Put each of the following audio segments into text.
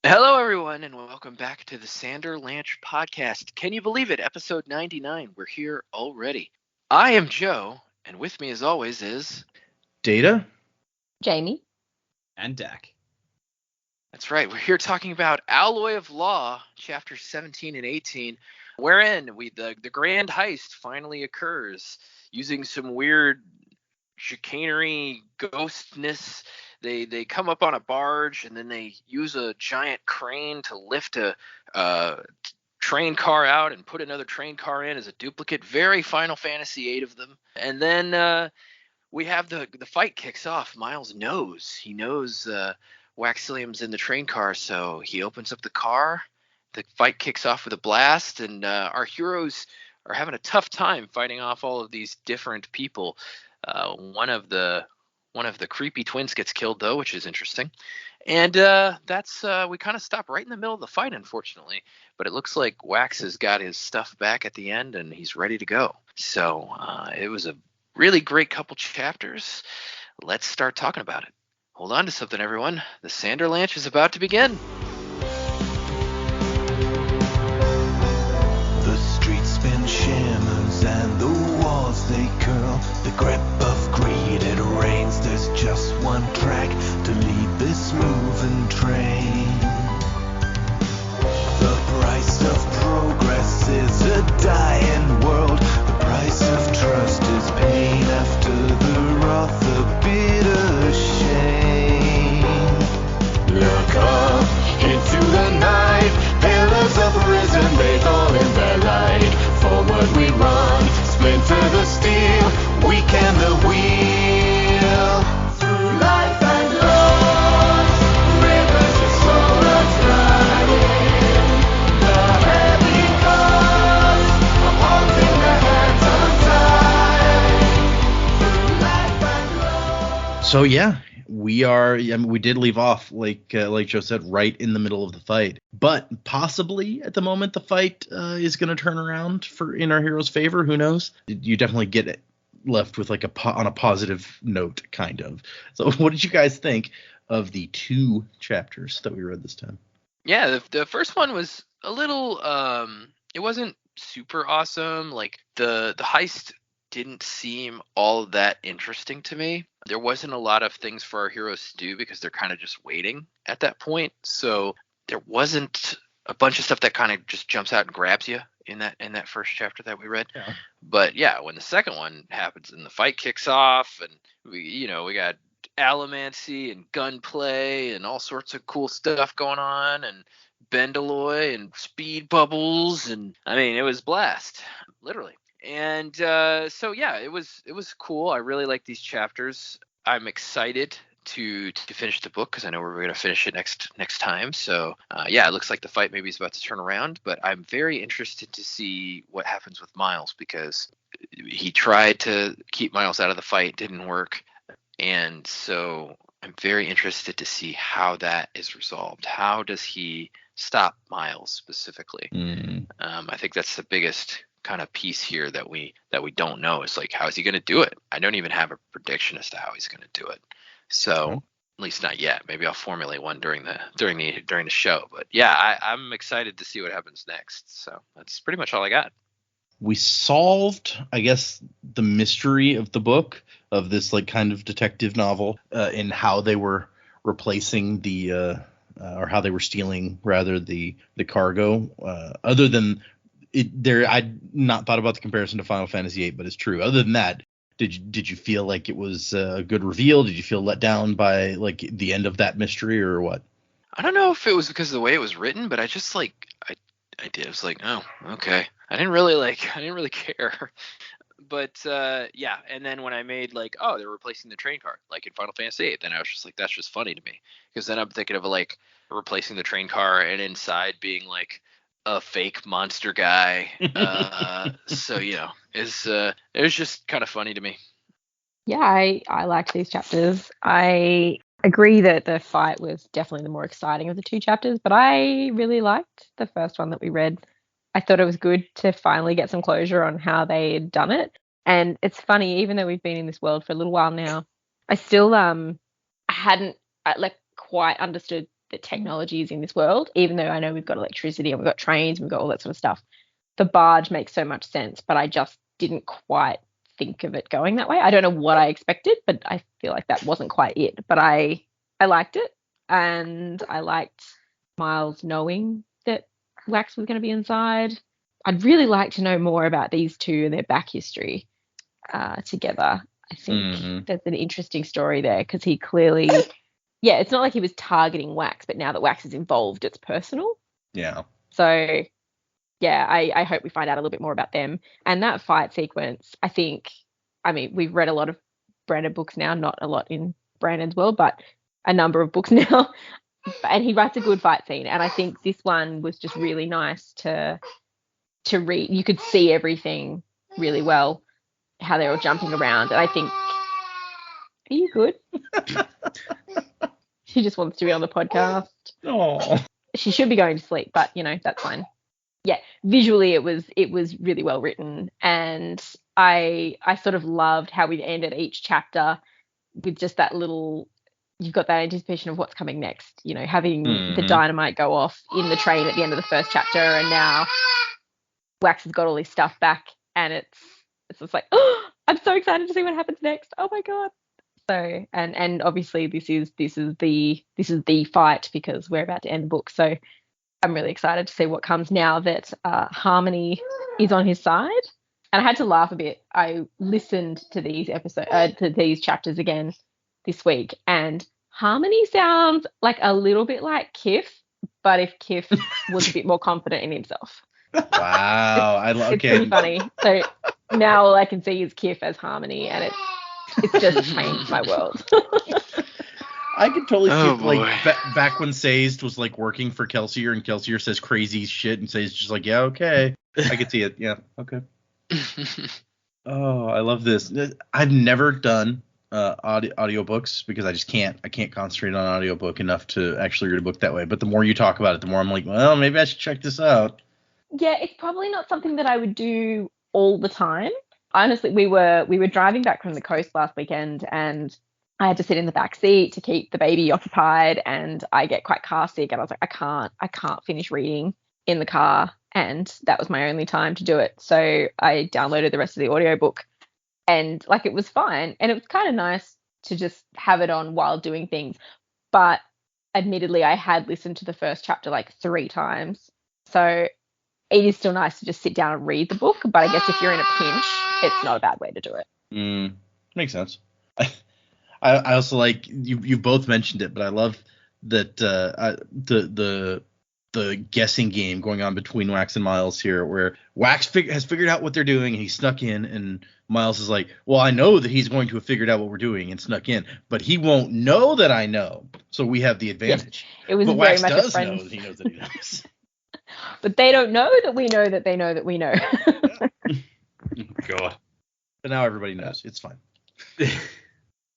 Hello, everyone, and welcome back to the Sanderlanche podcast. Can you believe it? Episode 99. We're here already. I am Joe, and with me, as always, is Data? Jamie. And Dak. That's right. We're here talking about Alloy of Law, chapters 17 and 18, wherein the grand heist finally occurs using some weird chicanery, ghostness. They come up on a barge and then they use a giant crane to lift a train car out and put another train car in as a duplicate. Very Final Fantasy VIII of them. And then we have the fight kicks off. Miles knows. He knows Waxilium's in the train car, so he opens up the car. The fight kicks off with a blast, and our heroes are having a tough time fighting off all of these different people. One of the creepy twins gets killed though, which is interesting. And that's we kind of stop right in the middle of the fight, unfortunately. But it looks like Wax has got his stuff back at the end, and he's ready to go. So it was a really great couple chapters. Let's start talking about it. Hold on to something, everyone. The Sanderlanche is about to begin. The streets spin shimmers and the walls they curl. The grip of greed it rains. There's just one track to lead this moving train. The price of progress is a dying world. The price of trust is pain after the wrath, the bitter shame. Look up into the night. Pillars have risen, they fall in their light. Forward we run, splinter the steel, weaken the wheel. Through life and loss, rivers of soul are riding. The heavy cost of holding the hands untied. Through life and loss. So yeah, we did leave off like Joe said, right in the middle of the fight. But possibly at the moment the fight is going to turn around in our hero's favor. Who knows? You definitely get it left with like on a positive note, kind of. So what did you guys think of the two chapters that we read this time? Yeah, the first one was a little it wasn't super awesome. Like the heist didn't seem all that interesting to me. There wasn't a lot of things for our heroes to do because they're kind of just waiting at that point. So there wasn't a bunch of stuff that kind of just jumps out and grabs you in that first chapter that we read. Yeah. But yeah, when the second one happens and the fight kicks off and we got allomancy and gunplay and all sorts of cool stuff going on and Bendaloy and speed bubbles, and I mean it was blast, literally. And so yeah, it was cool. I really like these chapters. I'm excited to finish the book because I know we're going to finish it next time. So yeah, it looks like the fight maybe is about to turn around, but I'm very interested to see what happens with Miles because he tried to keep Miles out of the fight, didn't work, and so I'm very interested to see how that is resolved. How does he stop Miles specifically? I think that's the biggest kind of piece here that we don't know. Is like, how is he going to do it? I don't even have a prediction as to how he's going to do it. So at least not yet. Maybe I'll formulate one during the show. But yeah, I'm excited to see what happens next. So that's pretty much all I got. We solved, I guess, the mystery of the book, of this like kind of detective novel, in how they were replacing or how they were stealing rather the cargo. Other than I'd not thought about the comparison to Final Fantasy VIII, but it's true. Other than that, did you feel like it was a good reveal? Did you feel let down by like the end of that mystery or what? I don't know if it was because of the way it was written, but I just like I did. I was like, oh, okay. I didn't really care. But yeah, and then when I made like, oh, they're replacing the train car like in Final Fantasy VIII, then I was just like, that's just funny to me, because then I'm thinking of like replacing the train car and inside being like a fake monster guy. So it was just kind of funny to me. Yeah, I liked these chapters. I agree that the fight was definitely the more exciting of the two chapters, but I really liked the first one that we read. I thought it was good to finally get some closure on how they had done it. And it's funny, even though we've been in this world for a little while now, I still hadn't quite understood that technology is in this world, even though I know we've got electricity and we've got trains and we've got all that sort of stuff. The barge makes so much sense, but I just didn't quite think of it going that way. I don't know what I expected, but I feel like that wasn't quite it. But I liked it, and I liked Miles knowing that Wax was going to be inside. I'd really like to know more about these two and their back history together. I think there's an interesting story there, because he clearly, it's not like he was targeting Wax, but now that Wax is involved, it's personal. Yeah. So, yeah, I hope we find out a little bit more about them. And that fight sequence, we've read a lot of Brandon books now, not a lot in Brandon's world, but a number of books now. And he writes a good fight scene. And I think this one was just really nice to read. You could see everything really well, how they're all jumping around. And I think, are you good? She just wants to be on the podcast. Oh. She should be going to sleep, but that's fine. Yeah, visually it was really well written, and I sort of loved how we ended each chapter with just that little, you've got that anticipation of what's coming next, having the dynamite go off in the train at the end of the first chapter, and now Wax has got all his stuff back, and it's just like, oh, I'm so excited to see what happens next. Oh my god. So and obviously this is the fight, because we're about to end the book. So I'm really excited to see what comes now that Harmony is on his side. And I had to laugh a bit. I listened to these chapters again this week, and Harmony sounds like a little bit like Kif, but if Kif was a bit more confident in himself. Wow. It's pretty funny. So now all I can see is Kif as Harmony, and it's just changed my world. I could totally see back when Sazed was like working for Kelsier, and Kelsier says crazy shit, and Sazed just like, yeah, okay. I could see it. Yeah, okay. Oh, I love this. I've never done audiobooks because I just can't. I can't concentrate on an audiobook enough to actually read a book that way. But the more you talk about it, the more I'm like, well, maybe I should check this out. Yeah, it's probably not something that I would do all the time. Honestly, we were driving back from the coast last weekend, and I had to sit in the back seat to keep the baby occupied, and I get quite car sick, and I was like, I can't finish reading in the car, and that was my only time to do it. So I downloaded the rest of the audiobook, and like it was fine, and it was kind of nice to just have it on while doing things. But admittedly, I had listened to the first chapter like 3 times. So it is still nice to just sit down and read the book, but I guess if you're in a pinch, it's not a bad way to do it. Makes sense. I also like you both mentioned it, but I love that the guessing game going on between Wax and Miles here, where Wax has figured out what they're doing and he snuck in, and Miles is like, well, I know that he's going to have figured out what we're doing and snuck in, but he won't know that I know, so we have the advantage. Yes, it was but very Wax much does know that he knows that he knows. But they don't know that we know that they know that we know. God. But now everybody knows. It's fine.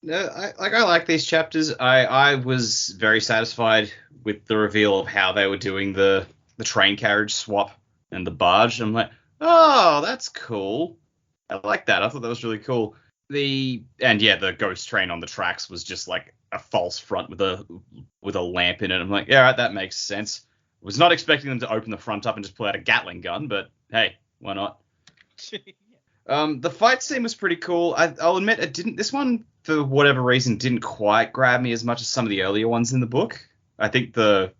No, I like these chapters. I was very satisfied with the reveal of how they were doing the train carriage swap and the barge. I'm like, oh, that's cool. I like that. I thought that was really cool. The ghost train on the tracks was just like a false front with a lamp in it. I'm like, yeah, right, that makes sense. Was not expecting them to open the front up and just pull out a Gatling gun, but hey, why not? The fight scene was pretty cool. I'll admit it didn't. This one, for whatever reason, didn't quite grab me as much as some of the earlier ones in the book. I think the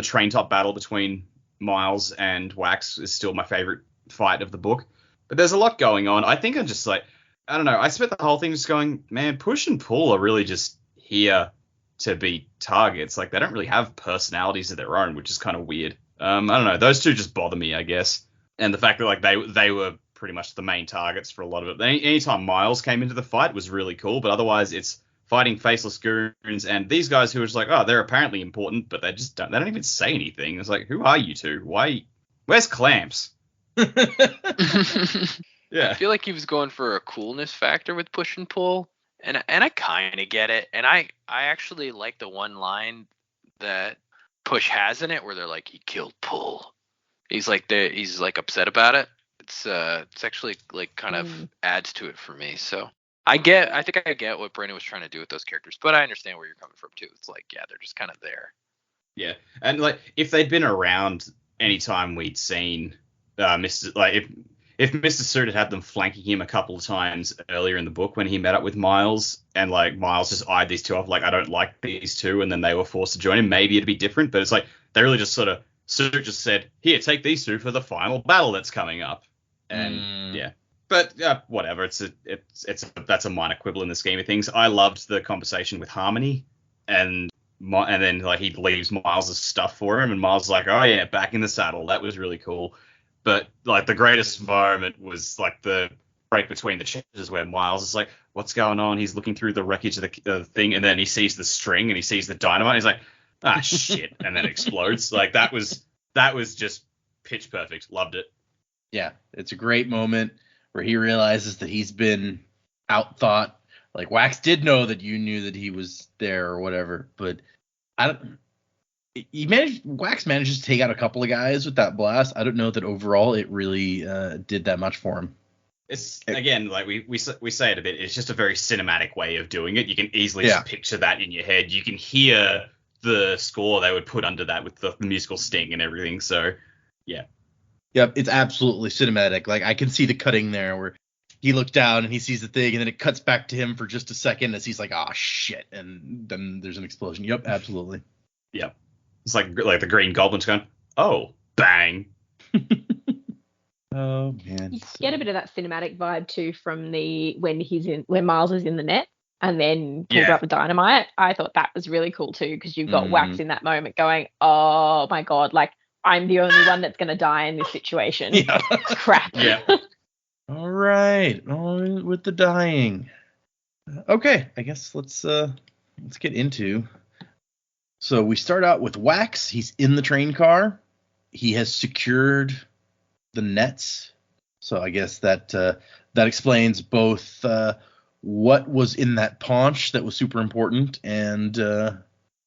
train top battle between Miles and Wax is still my favorite fight of the book. But there's a lot going on. I think I'm just like, I don't know. I spent the whole thing just going, man, Push and Pull are really just here to be targets. Like, they don't really have personalities of their own, which is kind of weird. I don't know. Those two just bother me, I guess. And the fact that like they were pretty much the main targets for a lot of it. Anytime Miles came into the fight was really cool, but otherwise it's fighting faceless goons and these guys who are just like, oh, they're apparently important, but they don't even say anything. It's like, who are you two? Where's Clamps? Yeah. I feel like he was going for a coolness factor with Push and Pull, and I kind of get it. And I actually like the one line that Push has in it where they're like, he killed Pull. He's like upset about it. It's actually like kind of adds to it for me. So I think I get what Brandon was trying to do with those characters, but I understand where you're coming from too. It's like, yeah, they're just kind of there. Yeah, and like if they'd been around anytime we'd seen Mr. Like if Mr. Suit had them flanking him a couple of times earlier in the book when he met up with Miles, and like Miles just eyed these two off like I don't like these two, and then they were forced to join him, maybe it'd be different. But it's like they really just sort of Suit just said, "Here, take these two for the final battle that's coming up," and yeah. But whatever, that's a minor quibble in the scheme of things. I loved the conversation with Harmony, and then like he leaves Miles' stuff for him, and Miles is like, "Oh yeah, back in the saddle." That was really cool. But like the greatest moment was like the break between the chapters where Miles is like, "What's going on?" He's looking through the wreckage of the thing, and then he sees the string and he sees the dynamite. He's like, "Ah shit!" and then it explodes. Like that was just pitch perfect. Loved it. Yeah, it's a great moment where he realizes that he's been outthought. Like Wax did know that you knew that he was there or whatever, but Wax manages to take out a couple of guys with that blast. I don't know that overall it really did that much for him. It's again like we say it a bit. It's just a very cinematic way of doing it. You can easily just picture that in your head. You can hear the score they would put under that with the musical sting and everything. So yeah. Yep, it's absolutely cinematic. Like I can see the cutting there where he looks down and he sees the thing, and then it cuts back to him for just a second as he's like, "Oh shit!" and then there's an explosion. Yep, absolutely. Yep. It's like the Green Goblin's going, "Oh, bang." Oh man. You get a bit of that cinematic vibe too from when Miles is in the net and then pulls out the dynamite. I thought that was really cool too, because you've got Wax in that moment going, "Oh my god, like I'm the only one that's gonna die in this situation." Yeah. Crap. Yeah. All right. On with the dying. Okay, I guess let's get into. So we start out with Wax. He's in the train car. He has secured the nets. So I guess that explains both what was in that paunch that was super important, and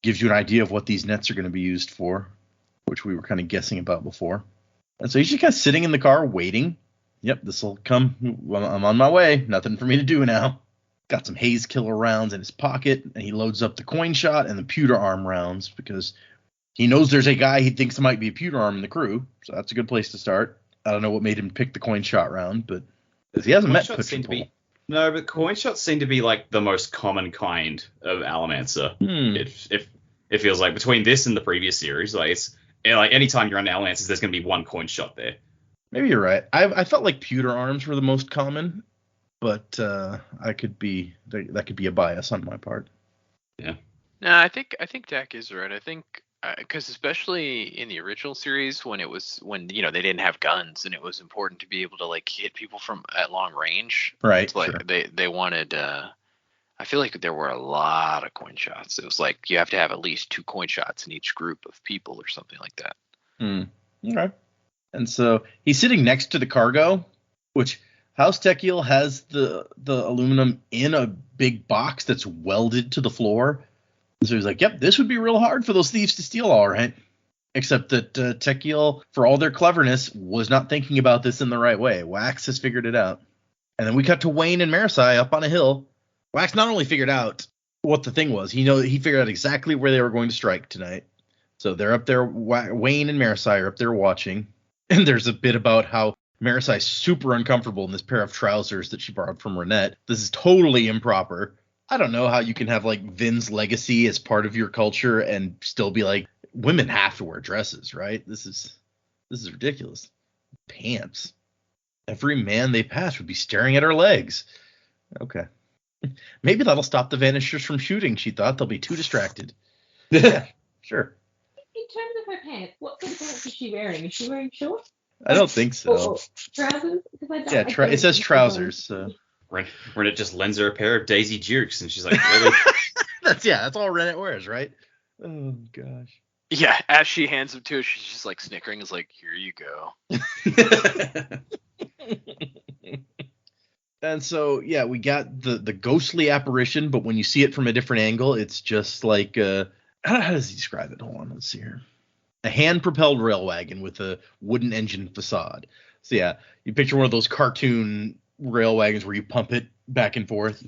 gives you an idea of what these nets are going to be used for, which we were kind of guessing about before. And so he's just kind of sitting in the car waiting. Yep, this will come. I'm on my way. Nothing for me to do now. Got some haze killer rounds in his pocket, and he loads up the coin shot and the pewter arm rounds because he knows there's a guy he thinks might be a pewter arm in the crew. So that's a good place to start. I don't know what made him pick the coin shot round, but he hasn't met Push and Pull. No, but coin shots seem to be like the most common kind of Alamancer. It feels like between this and the previous series, like it's like anytime you're on Alamancers, there's going to be one coin shot there. Maybe you're right. I felt like pewter arms were the most common, but that could be a bias on my part. Yeah. No, I think Dak is right. I think because especially in the original series when they didn't have guns and it was important to be able to like hit people from at long range. Right. Like sure. they wanted. I feel like there were a lot of coin shots. It was like you have to have at least 2 coin shots in each group of people or something like that. Okay. And so he's sitting next to the cargo, which House Techiel has the aluminum in a big box that's welded to the floor. And so he's like, "Yep, this would be real hard for those thieves to steal, all right." Except that Techiel, for all their cleverness, was not thinking about this in the right way. Wax has figured it out. And then we cut to Wayne and Marasi up on a hill. Wax not only figured out what the thing was, he figured out exactly where they were going to strike tonight. So they're up there. Wayne and Marasi are up there watching. And there's a bit about how Marasi's super uncomfortable in this pair of trousers that she borrowed from Renette. This is totally improper. I don't know how you can have like Vin's legacy as part of your culture and still be like, women have to wear dresses, right? This is ridiculous. Pants. Every man they pass would be staring at her legs. Okay. Maybe that'll stop the Vanishers from shooting, she thought. They'll be too distracted. Yeah, sure. In terms of her pants, what sort of pants is she wearing? Is she wearing shorts? I don't think so. Or trousers? It says trousers. So. Renette just lends her a pair of Daisy Dukes, and she's like, "Really?" that's all Renette wears, right? Oh gosh. Yeah, as she hands them to her, she's just like snickering. Is like, "Here you go." And so, yeah, we got the ghostly apparition, but when you see it from a different angle, it's just like how does he describe it? Hold on, let's see here. A hand-propelled rail wagon with a wooden engine facade. So yeah, you picture one of those cartoon rail wagons where you pump it back and forth.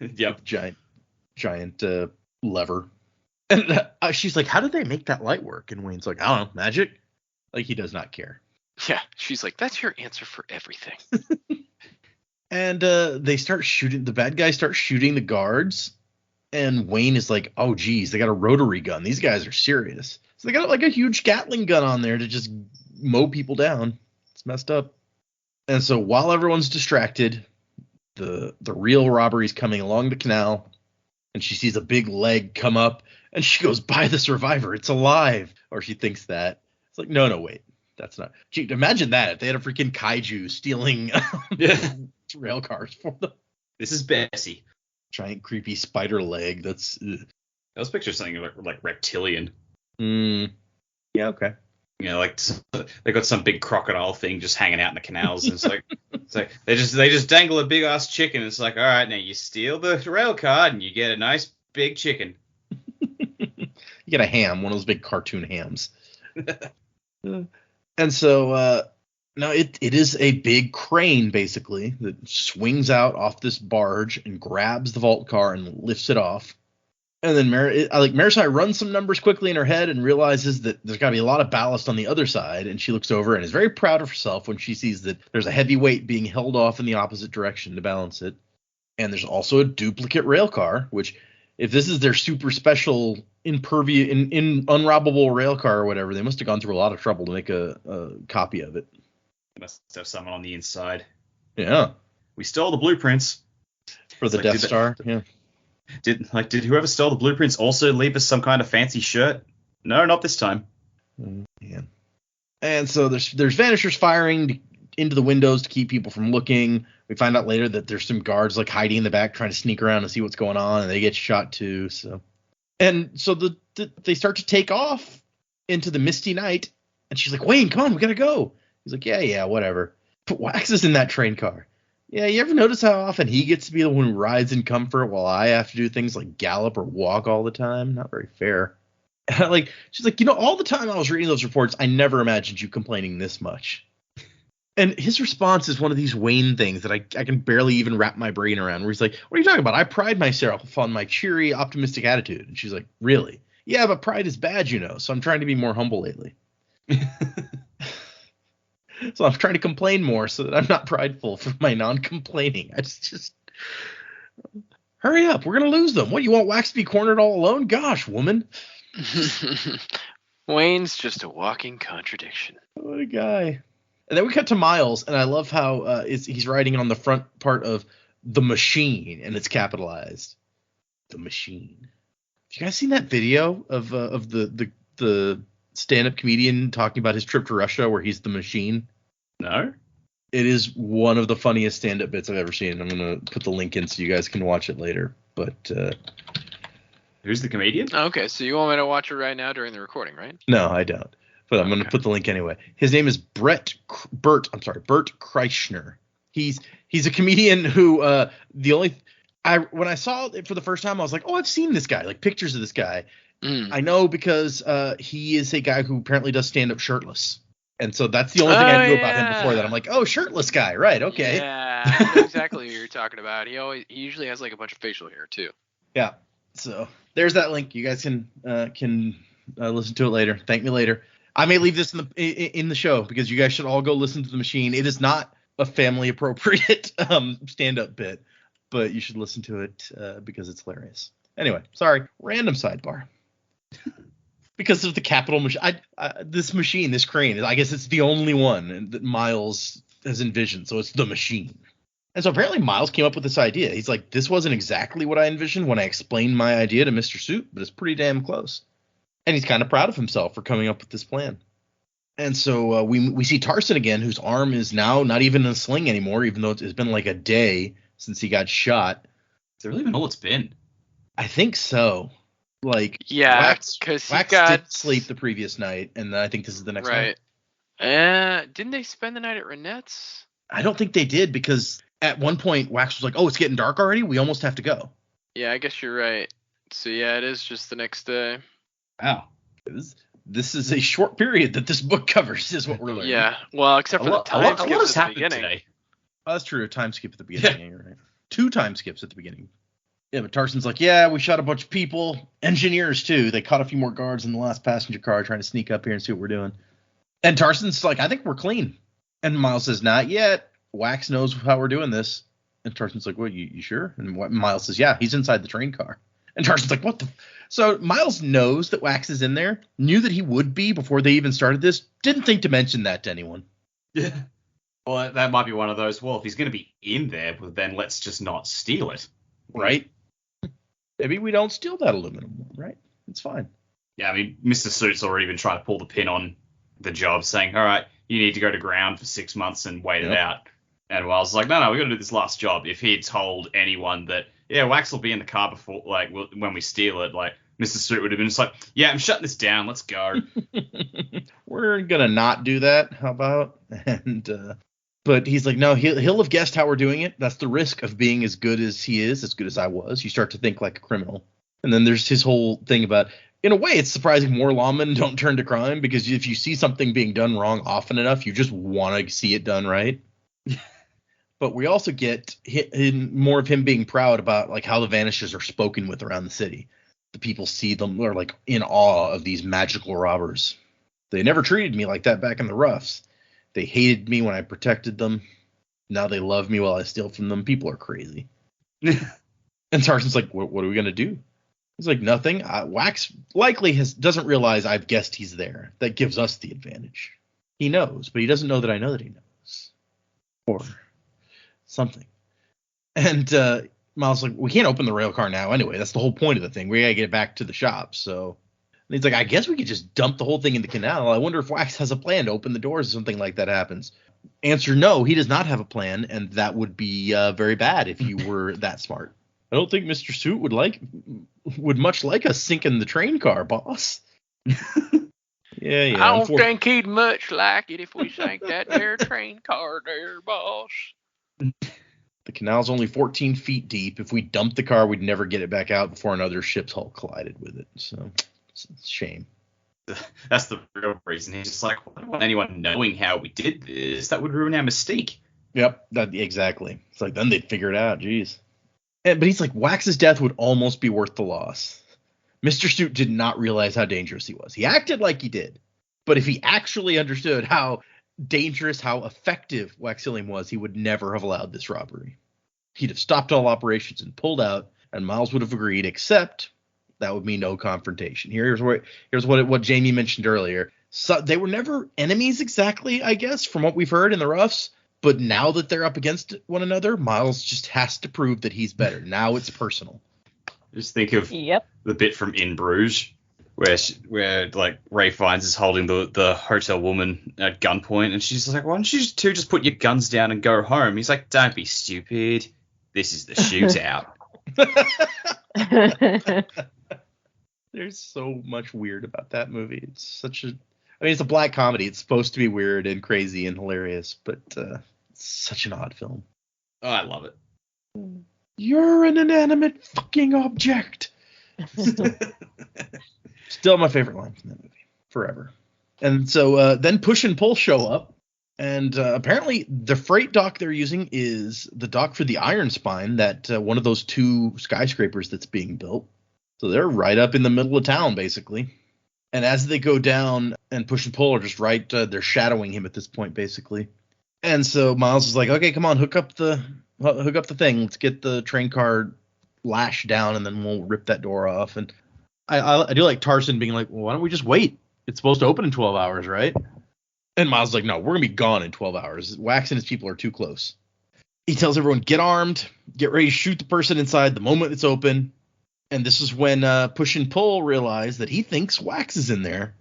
Yep. Giant lever. And she's like, how did they make that light work? And Wayne's like, I don't know, magic? Like, he does not care. Yeah, she's like, that's your answer for everything. And they start shooting. The bad guys start shooting the guards. And Wayne is like, oh, geez, they got a rotary gun. These guys are serious. So they got like a huge Gatling gun on there to just mow people down. It's messed up. And so while everyone's distracted, the real robbery's coming along the canal. And she sees a big leg come up. And she goes, by the survivor. It's alive. Or she thinks that. It's like, no, wait. That's not. Gee, imagine that if they had a freaking kaiju stealing rail cars for them. This is Bessie. Giant creepy spider leg. That's. I was picturing something like reptilian. Yeah. Okay. You know, like they got some big crocodile thing just hanging out in the canals. And it's like they just dangle a big ass chicken. It's like, all right, now you steal the rail car and you get a nice big chicken. You get a ham, one of those big cartoon hams. And so now it is a big crane, basically, that swings out off this barge and grabs the vault car and lifts it off. And then Marasi runs some numbers quickly in her head and realizes that there's got to be a lot of ballast on the other side. And she looks over and is very proud of herself when she sees that there's a heavy weight being held off in the opposite direction to balance it. And there's also a duplicate rail car, which, if this is their super special unrobbable rail car or whatever, they must have gone through a lot of trouble to make a copy of it. They must have someone on the inside. Yeah. We stole the blueprints. For the Death Star. Yeah. Did whoever stole the blueprints also leave us some kind of fancy shirt? No, not this time. Yeah. And so there's vanishers firing into the windows to keep people from looking. We find out later that there's some guards like hiding in the back trying to sneak around and see what's going on, and they get shot too. So they start to take off into the misty night, and she's like, Wayne, come on, we gotta go. He's like, yeah, whatever. But Wax is in that train car. Yeah, you ever notice how often he gets to be the one who rides in comfort while I have to do things like gallop or walk all the time? Not very fair. She's like, all the time I was reading those reports, I never imagined you complaining this much. And his response is one of these Wayne things that I can barely even wrap my brain around, where he's like, what are you talking about? I pride myself on my cheery, optimistic attitude. And she's like, really? Yeah, but pride is bad, so I'm trying to be more humble lately. So I'm trying to complain more so that I'm not prideful for my non-complaining. I just hurry up. We're going to lose them. What, you want Wax to be cornered all alone? Gosh, woman. Wayne's just a walking contradiction. What a guy. And then we cut to Miles, and I love how he's writing on the front part of The Machine, and it's capitalized. The Machine. Have you guys seen that video of the stand-up comedian talking about his trip to Russia where he's the Machine? No. It is one of the funniest stand-up bits I've ever seen. I'm going to put the link in so you guys can watch it later. But who's the comedian? Okay, so you want me to watch it right now during the recording, right? No, I don't. But I'm going to put the link anyway. His name is Bert Kreischer. He's a comedian who when I saw it for the first time, I was like, oh, I've seen this guy, like pictures of this guy. I know because he is a guy who apparently does stand up shirtless. And so that's the only thing I knew about him before that. I'm like, oh, shirtless guy. Right. Okay. Yeah, I know exactly who you're talking about. He usually has like a bunch of facial hair too. Yeah. So there's that link. You guys can listen to it later. Thank me later. I may leave this in the show because you guys should all go listen to The Machine. It is not a family appropriate stand-up bit, but you should listen to it because it's hilarious. Anyway, sorry, random sidebar. Because of the capital machine, this crane, I guess it's the only one that Miles has envisioned. So it's The Machine. And so apparently Miles came up with this idea. He's like, this wasn't exactly what I envisioned when I explained my idea to Mr. Soup, but it's pretty damn close. And he's kind of proud of himself for coming up with this plan. And so we see Tarson again, whose arm is now not even in a sling anymore, even though it's been like a day since he got shot. Is that really been all it's been? I think so. Like, yeah, because Wax didn't sleep the previous night, and I think this is the next night. Right. Didn't they spend the night at Renette's? I don't think they did, because at one point Wax was like, oh, it's getting dark already? We almost have to go. Yeah, I guess you're right. So yeah, it is just the next day. Wow. This is a short period that this book covers, is what we're learning. Yeah, well, except for the time skips at the beginning. Oh, that's true. A time skip at the beginning. Yeah. You're right. 2 time skips at the beginning. Yeah, but Tarson's like, yeah, we shot a bunch of people, engineers too. They caught a few more guards in the last passenger car trying to sneak up here and see what we're doing. And Tarson's like, I think we're clean. And Miles says, not yet. Wax knows how we're doing this. And Tarson's like, what, you sure? And Miles says, yeah, he's inside the train car. And Tarson's like, what the? So Miles knows that Wax is in there, knew that he would be before they even started this, didn't think to mention that to anyone. Yeah. Well, that might be one of those, well, if he's going to be in there, well, then let's just not steal it. Right? Maybe we don't steal that aluminum, right? It's fine. Yeah, I mean, Mr. Suit's already been trying to pull the pin on the job, saying, all right, you need to go to ground for 6 months and wait it out. And Miles was like, no, we got to do this last job. If he had told anyone that, yeah, Wax will be in the car before, like, when we steal it, like, Mr. Suit would have been just like, yeah, I'm shutting this down. Let's go. We're going to not do that. How about? And, but he's like, no, he'll have guessed how we're doing it. That's the risk of being as good as he is, as good as I was. You start to think like a criminal. And then there's his whole thing about, in a way, it's surprising more lawmen don't turn to crime, because if you see something being done wrong often enough, you just want to see it done right. But we also get more of him being proud about like how the Vanishers are spoken with around the city. The people see them, are like in awe of these magical robbers. They never treated me like that back in the roughs. They hated me when I protected them. Now they love me while I steal from them. People are crazy. And Tarson's like, what are we going to do? He's like, nothing. Wax likely doesn't realize I've guessed he's there. That gives us the advantage. He knows, but he doesn't know that I know that he knows. Or something. And Miles like, we can't open the rail car now anyway. That's the whole point of the thing. We got to get back to the shop. So and he's like, I guess we could just dump the whole thing in the canal. I wonder if Wax has a plan to open the doors if something like that happens. Answer, no, he does not have a plan, and that would be very bad if you were that smart. I don't think Mr. Suit would much like us sinking the train car, boss. Yeah. I don't think he'd much like it if we sank that there train car there, boss. The canal's only 14 feet deep. If we dumped the car, we'd never get it back out before another ship's hull collided with it. So it's a shame. That's the real reason. He's just like, I don't want anyone knowing how we did this. That would ruin our mystique. Yep, exactly. It's like, then they'd figure it out. Jeez. But he's like, Wax's death would almost be worth the loss. Mr. Suit did not realize how dangerous he was. He acted like he did. But if he actually understood how dangerous, how effective Waxillium was, he would never have allowed this robbery. He'd have stopped all operations and pulled out, and Miles would have agreed, except that would mean no confrontation. Here's what Jamie mentioned earlier. So they were never enemies exactly, I guess, from what we've heard in the roughs. But now that they're up against one another, Miles just has to prove that he's better. Now it's personal. Just think of the bit from In Bruges where like Ray Fiennes is holding the hotel woman at gunpoint, and she's like, why don't you just put your guns down and go home? He's like, don't be stupid. This is the shootout. There's so much weird about that movie. It's it's a black comedy. It's supposed to be weird and crazy and hilarious, but it's such an odd film. Oh, I love it. You're an inanimate fucking object. Still my favorite line from that movie. Forever. And so then Push and Pull show up. And apparently the freight dock they're using is the dock for the Iron Spine, that one of those 2 skyscrapers that's being built. So they're right up in the middle of town, basically. And as they go down, and Push and Pull are just right, they're shadowing him at this point, basically. And so Miles is like, okay, come on, hook up the thing. Let's get the train car lashed down, and then we'll rip that door off. And I do like Tarson being like, well, why don't we just wait? It's supposed to open in 12 hours, right? And Miles is like, no, we're going to be gone in 12 hours. Wax and his people are too close. He tells everyone, get armed, get ready to shoot the person inside the moment it's open. And this is when Push and Pull realize that he thinks Wax is in there.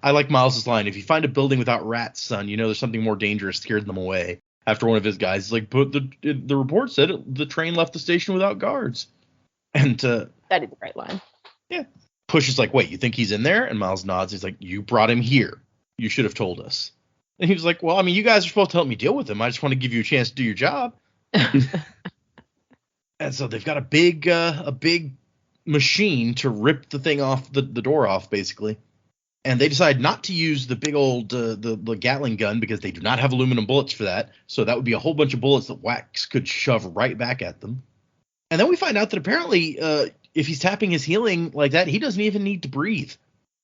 I like Miles' line, if you find a building without rats, son, you know there's something more dangerous scared them away. After one of his guys is like, but the report said the train left the station without guards. And that is a great line. Yeah. Push is like, wait, you think he's in there? And Miles nods. He's like, you brought him here. You should have told us. And he was like, well, I mean, you guys are supposed to help me deal with him. I just want to give you a chance to do your job. And so they've got a big machine to rip the thing off, the door off, basically. And they decide not to use the big old the Gatling gun because they do not have aluminum bullets for that. So that would be a whole bunch of bullets that Wax could shove right back at them. And then we find out that apparently if he's tapping his healing like that, he doesn't even need to breathe.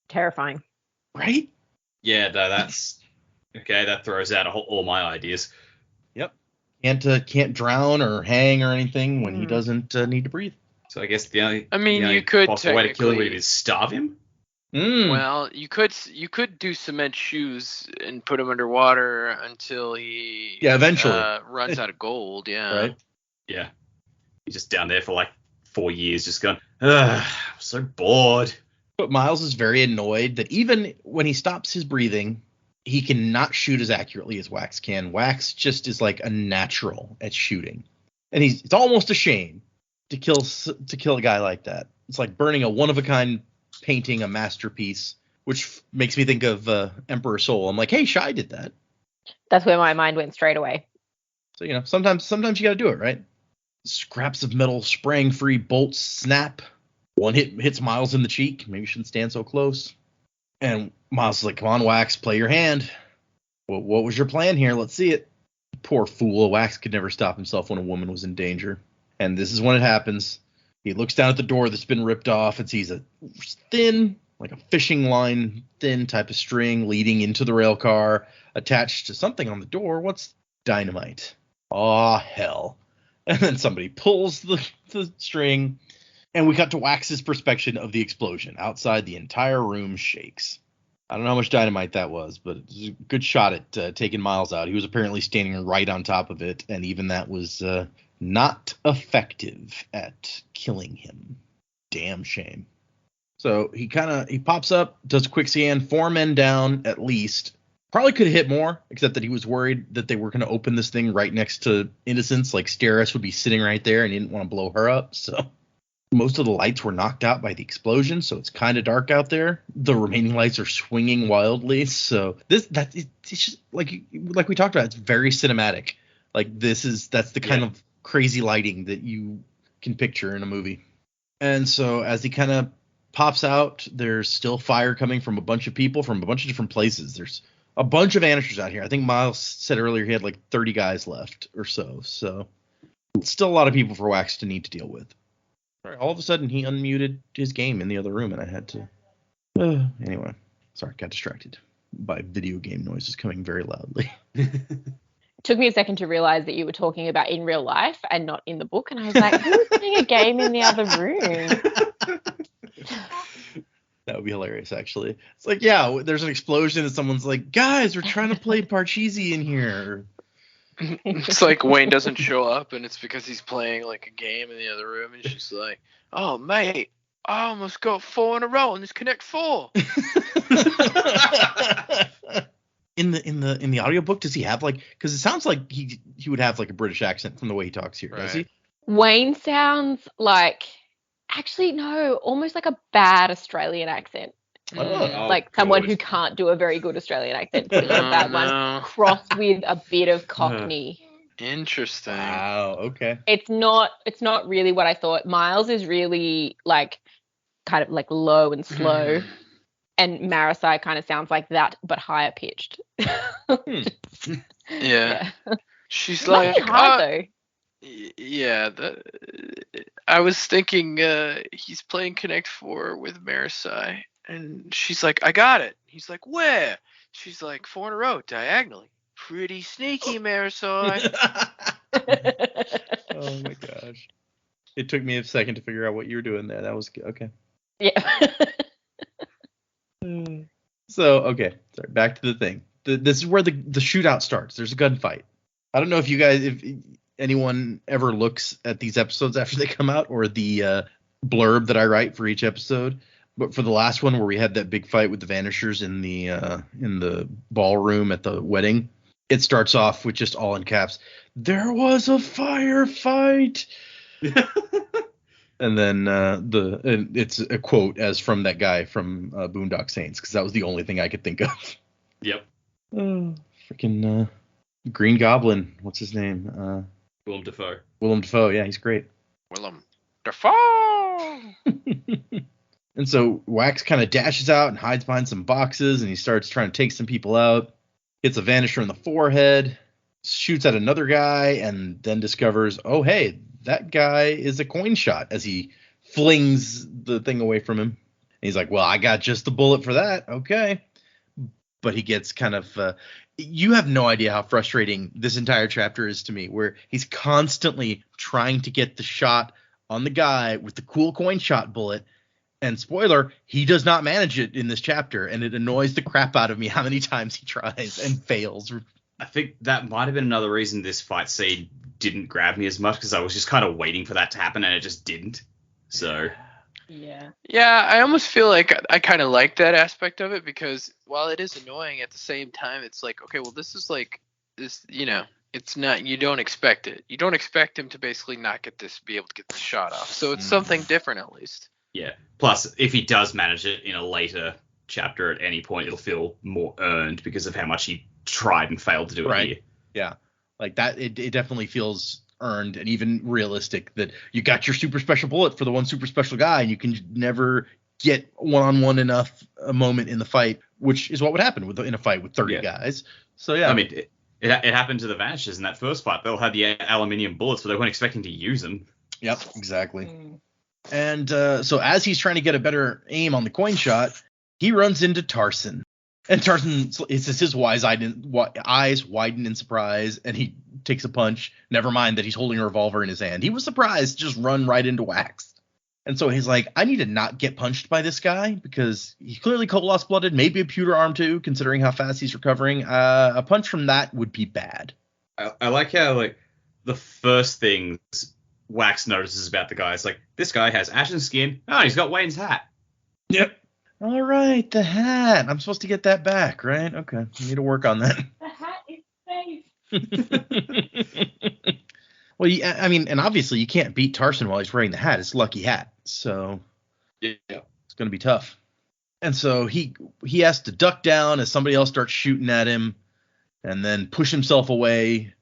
Terrifying. Right? Yeah, that's okay. That throws out all my ideas. Yep. Can't drown or hang or anything when he doesn't need to breathe. So I guess the only you could possible way to kill him technically is starve him. Well, you could do cement shoes and put him underwater until he eventually runs out of gold. Yeah. Right. Yeah. He's just down there for like 4 years, just going, I'm so bored. But Miles is very annoyed that even when he stops his breathing, he cannot shoot as accurately as Wax can. Wax just is like a natural at shooting, and it's almost a shame to kill a guy like that. It's like burning a one-of-a-kind painting, a masterpiece, which makes me think of Emperor Soul. I'm like, hey, Shai did that. That's where my mind went straight away. So, sometimes you got to do it, right? Scraps of metal spraying free, bolts snap. One hits Miles in the cheek. Maybe you shouldn't stand so close. And Miles is like, come on, Wax, play your hand. What was your plan here? Let's see it. Poor fool. Wax could never stop himself when a woman was in danger. And this is when it happens. He looks down at the door that's been ripped off and sees a thin, like a fishing line, thin type of string leading into the rail car attached to something on the door. What's dynamite? Aw, hell. And then somebody pulls the string, and we cut to Wax's perspective of the explosion. Outside, the entire room shakes. I don't know how much dynamite that was, but it was a good shot at taking Miles out. He was apparently standing right on top of it, and even that was not effective at killing him. Damn shame. So he pops up, does a quick scan, 4 men down at least. Probably could have hit more, except that he was worried that they were going to open this thing right next to Innocence. Like Steris would be sitting right there, and he didn't want to blow her up. So most of the lights were knocked out by the explosion, so it's kind of dark out there. The remaining lights are swinging wildly. So it's just like we talked about. It's very cinematic. Like that's the kind of crazy lighting that you can picture in a movie. And so as he kind of pops out, there's still fire coming from a bunch of people from a bunch of different places. There's a bunch of Vanishers out here. I think Miles said earlier he had like 30 guys left or so. So still a lot of people for Wax to need to deal with. All of a sudden, he unmuted his game in the other room, and I had to... anyway, sorry, got distracted by video game noises coming very loudly. Took me a second to realize that you were talking about in real life and not in the book, and I was like, who's playing a game in the other room? That would be hilarious, actually. It's like, yeah, there's an explosion, and someone's like, guys, we're trying to play Parcheesi in here. It's like Wayne doesn't show up, and it's because he's playing like a game in the other room, and she's like, "Oh, mate, I almost got 4 in a row on this Connect 4." In the audiobook, does he have like? Because it sounds like he would have like a British accent from the way he talks here, does he? Wayne sounds like, actually no, almost like a bad Australian accent. Like someone who can't do a very good Australian accent, putting on that one crossed with a bit of Cockney. Interesting. Wow. Okay. It's not really what I thought. Miles is really like kind of like low and slow, and Marasi kind of sounds like that but higher pitched. Yeah. She's like hard though. Yeah, I was thinking he's playing Connect 4 with Marasi. And she's like, I got it. He's like, where? She's like, 4 in a row, diagonally. Pretty sneaky, Marasi. Oh, my gosh. It took me a second to figure out what you were doing there. That was good. Okay. Yeah. So, okay. Sorry, back to the thing. This is where the shootout starts. There's a gunfight. I don't know if you guys, if anyone ever looks at these episodes after they come out, or the blurb that I write for each episode. But for the last one where we had that big fight with the Vanishers in the ballroom at the wedding, it starts off with just all in caps, "There was a firefight." And then it's a quote as from that guy from Boondock Saints, because that was the only thing I could think of. Yep. Freaking Green Goblin. What's his name? Willem Dafoe. Willem Dafoe. Yeah, he's great. Willem Dafoe. And so Wax kind of dashes out and hides behind some boxes, and he starts trying to take some people out. Hits a Vanisher in the forehead, shoots at another guy, and then discovers, oh, hey, that guy is a coin shot, as he flings the thing away from him. And he's like, well, I got just the bullet for that. Okay. But he gets kind of you have no idea how frustrating this entire chapter is to me, where he's constantly trying to get the shot on the guy with the cool coin shot bullet. And spoiler, he does not manage it in this chapter, and it annoys the crap out of me how many times he tries and fails. I think that might have been another reason this fight scene didn't grab me as much, because I was just kind of waiting for that to happen, and it just didn't. So Yeah. Yeah, I almost feel like I kind of like that aspect of it, because while it is annoying, at the same time, it's like, okay, well, this is like this, it's not, you don't expect it. You don't expect him to basically not be able to get the shot off. So it's something different, at least. yeah. Plus, if he does manage it in a later chapter at any point, it'll feel more earned because of how much he tried and failed to do it here. Yeah. Like that, it definitely feels earned and even realistic that you got your super special bullet for the one super special guy, and you can never get one-on-one enough a moment in the fight, which is what would happen in a fight with 30 guys. So yeah, I mean, it happened to the Vanishers in that first fight. They all had the aluminium bullets, but they weren't expecting to use them. Yep, exactly. And so as he's trying to get a better aim on the coin shot, he runs into Tarson. And Tarson, it's just his eyes widen in surprise, and he takes a punch. Never mind that he's holding a revolver in his hand. He was surprised, just run right into Wax. And so he's like, I need to not get punched by this guy, because he's clearly Koloss-blooded, maybe a pewter arm too, considering how fast he's recovering. A punch from that would be bad. I like how, like, the first things Wax notices about the guy is like, this guy has ashen skin. Oh, he's got Wayne's hat. Yep. All right, the hat. I'm supposed to get that back, right? Okay, I need to work on that. The hat is safe. Well, I mean, and obviously you can't beat Tarson while he's wearing the hat. It's a lucky hat, so Yeah. it's going to be tough. And so he has to duck down as somebody else starts shooting at him, and then push himself away,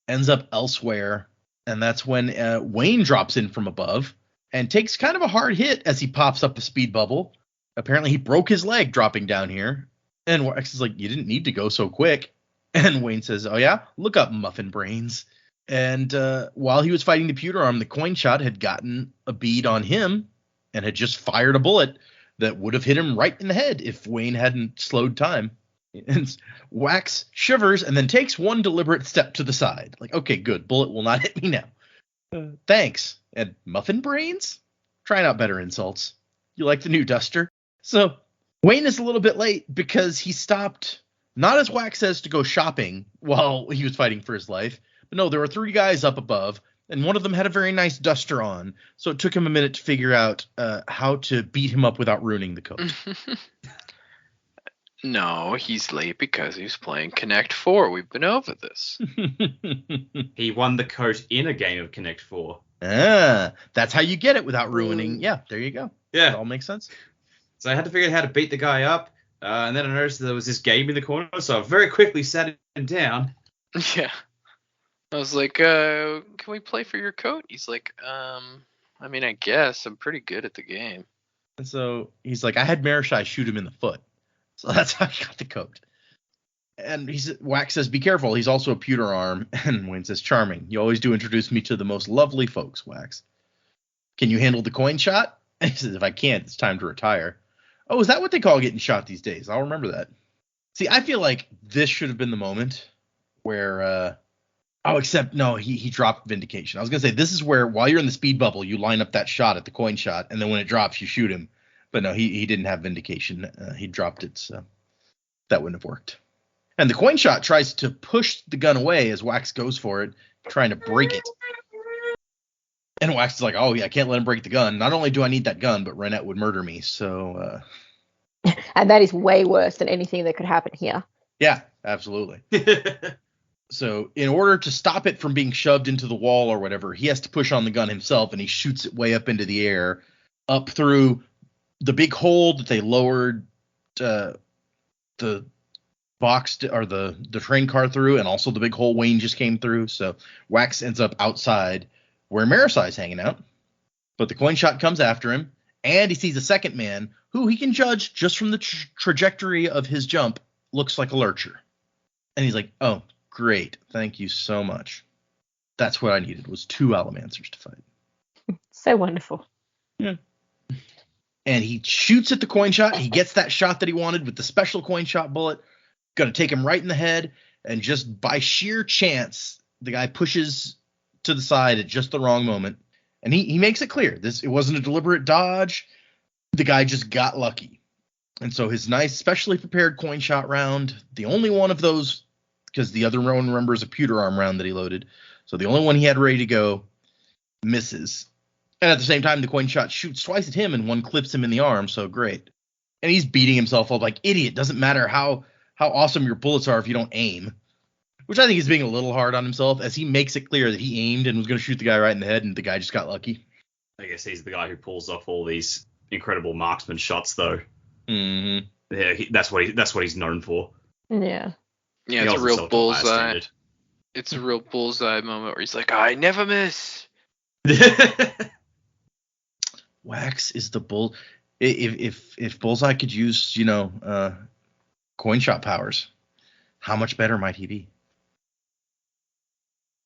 ends up elsewhere. And that's when Wayne drops in from above and takes kind of a hard hit as he pops up a speed bubble. Apparently he broke his leg dropping down here. And Wax is like, you didn't need to go so quick. And Wayne says, oh yeah, look up muffin brains. And while he was fighting the pewter arm, the coin shot had gotten a bead on him and had just fired a bullet that would have hit him right in the head if Wayne hadn't slowed time. And Wax shivers and then takes one deliberate step to the side. Like, okay, good. Bullet will not hit me now. Thanks. And muffin brains? Trying out better insults. You like the new duster? So Wayne is a little bit late because he stopped, not as Wax says, to go shopping while he was fighting for his life. But no, there were 3 guys up above, and one of them had a very nice duster on. So it took him a minute to figure out how to beat him up without ruining the coat. No, he's late because he's playing Connect 4. We've been over this. He won the coat in a game of Connect 4. That's how you get it without ruining. Yeah, there you go. Yeah. That all makes sense. So I had to figure out how to beat the guy up, and then I noticed there was this game in the corner, so I very quickly sat him down. Yeah. I was like, can we play for your coat? He's like, I mean, I guess I'm pretty good at the game. And so he's like, I had Marasi shoot him in the foot. So that's how he got the coat. And Wax says, be careful. He's also a pewter arm. And Wayne says, charming. You always do introduce me to the most lovely folks, Wax. Can you handle the coin shot? And he says, if I can't, it's time to retire. Oh, is that what they call getting shot these days? I'll remember that. See, I feel like this should have been the moment where, except no, he dropped Vindication. I was going to say, this is where, while you're in the speed bubble, you line up that shot at the coin shot, and then when it drops, you shoot him. But no, he didn't have Vindication. He dropped it, so that wouldn't have worked. And the coin shot tries to push the gun away as Wax goes for it, trying to break it. And Wax is like, oh, yeah, I can't let him break the gun. Not only do I need that gun, but Renette would murder me, so... And that is way worse than anything that could happen here. Yeah, absolutely. So in order to stop it from being shoved into the wall or whatever, he has to push on the gun himself, and he shoots it way up into the air, up through the big hole that they lowered the box or the train car through, and also the big hole Wayne just came through. So Wax ends up outside where Marasi's hanging out. But the coin shot comes after him, and he sees a second man who he can judge just from the trajectory of his jump looks like a lurcher. And he's like, oh, great. Thank you so much. That's what I needed, was 2 Allomancers to fight. So wonderful. Yeah. And he shoots at the coin shot. He gets that shot that he wanted with the special coin shot bullet. Gonna take him right in the head. And just by sheer chance, the guy pushes to the side at just the wrong moment. And he makes it clear. It wasn't a deliberate dodge. The guy just got lucky. And so his nice, specially prepared coin shot round, the only one of those, because the other one, remember, is a pewter arm round that he loaded. So the only one he had ready to go misses. And at the same time, the coin shot shoots twice at him and one clips him in the arm. So great. And he's beating himself up like, idiot. Doesn't matter how awesome your bullets are if you don't aim. Which I think is being a little hard on himself, as he makes it clear that he aimed and was going to shoot the guy right in the head, and the guy just got lucky. I guess he's the guy who pulls off all these incredible marksman shots, though. Mm-hmm. Yeah, that's what he's known for. Yeah. Yeah, it's a real bullseye. It's a real bullseye moment where he's like, I never miss. Wax is the bull. If Bullseye could use, coin shot powers, how much better might he be?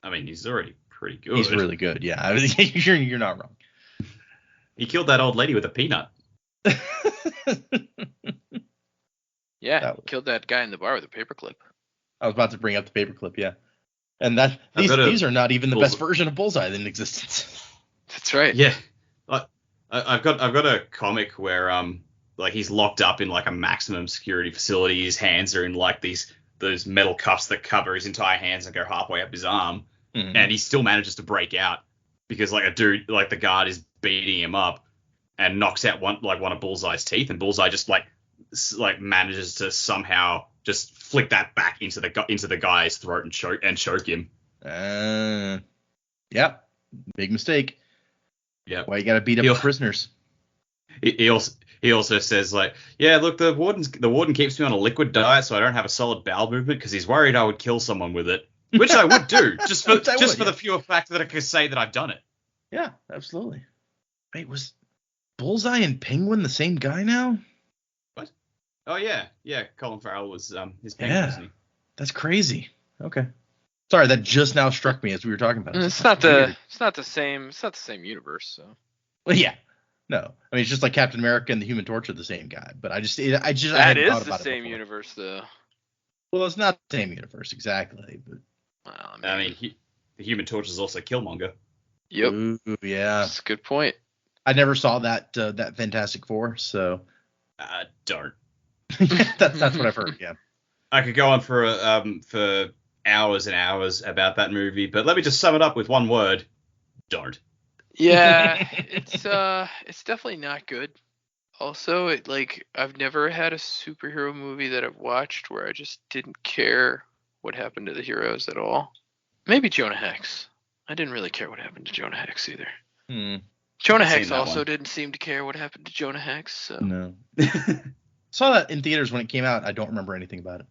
I mean, he's already pretty good. He's really good, yeah. You're not wrong. He killed that old lady with a peanut. Yeah, killed that guy in the bar with a paperclip. I was about to bring up the paperclip, yeah. And these are not even the best version of Bullseye in existence. That's right. Yeah. I've got a comic where like he's locked up in like a maximum security facility. His hands are in like those metal cuffs that cover his entire hands and go halfway up his arm. Mm-hmm. And he still manages to break out because like a dude, like the guard is beating him up and knocks out one of Bullseye's teeth, and Bullseye just like manages to somehow just flick that back into the guy's throat and choke him. Yeah, big mistake. Yeah, why you gotta beat up prisoners? He also says like, yeah, look, the warden keeps me on a liquid diet so I don't have a solid bowel movement because he's worried I would kill someone with it, which I would do just for the pure fact that I could say that I've done it. Yeah, absolutely. Wait, was Bullseye and Penguin the same guy now? What? Oh yeah. Colin Farrell was his Penguin, wasn't he? That's crazy. Okay. Sorry, that just now struck me as we were talking about it. It's not the same universe, so. Well, yeah. No. I mean, it's just like Captain America and the Human Torch are the same guy, but I is the same universe though. Well, it's not the same universe exactly, but well, I mean the Human Torch is also Killmonger. Yep. Ooh, yeah. That's a good point. I never saw that Fantastic Four, so don't. That's what I've heard. Yeah. I could go on for hours and hours about that movie, but let me just sum it up with one word: don't. Yeah, it's definitely not good. Also, I've never had a superhero movie that I've watched where I just didn't care what happened to the heroes at all. Maybe Jonah Hex. I didn't really care what happened to Jonah Hex either. Jonah Hex also didn't seem to care what happened to Jonah Hex. So. No. Saw that in theaters when it came out. I don't remember anything about it.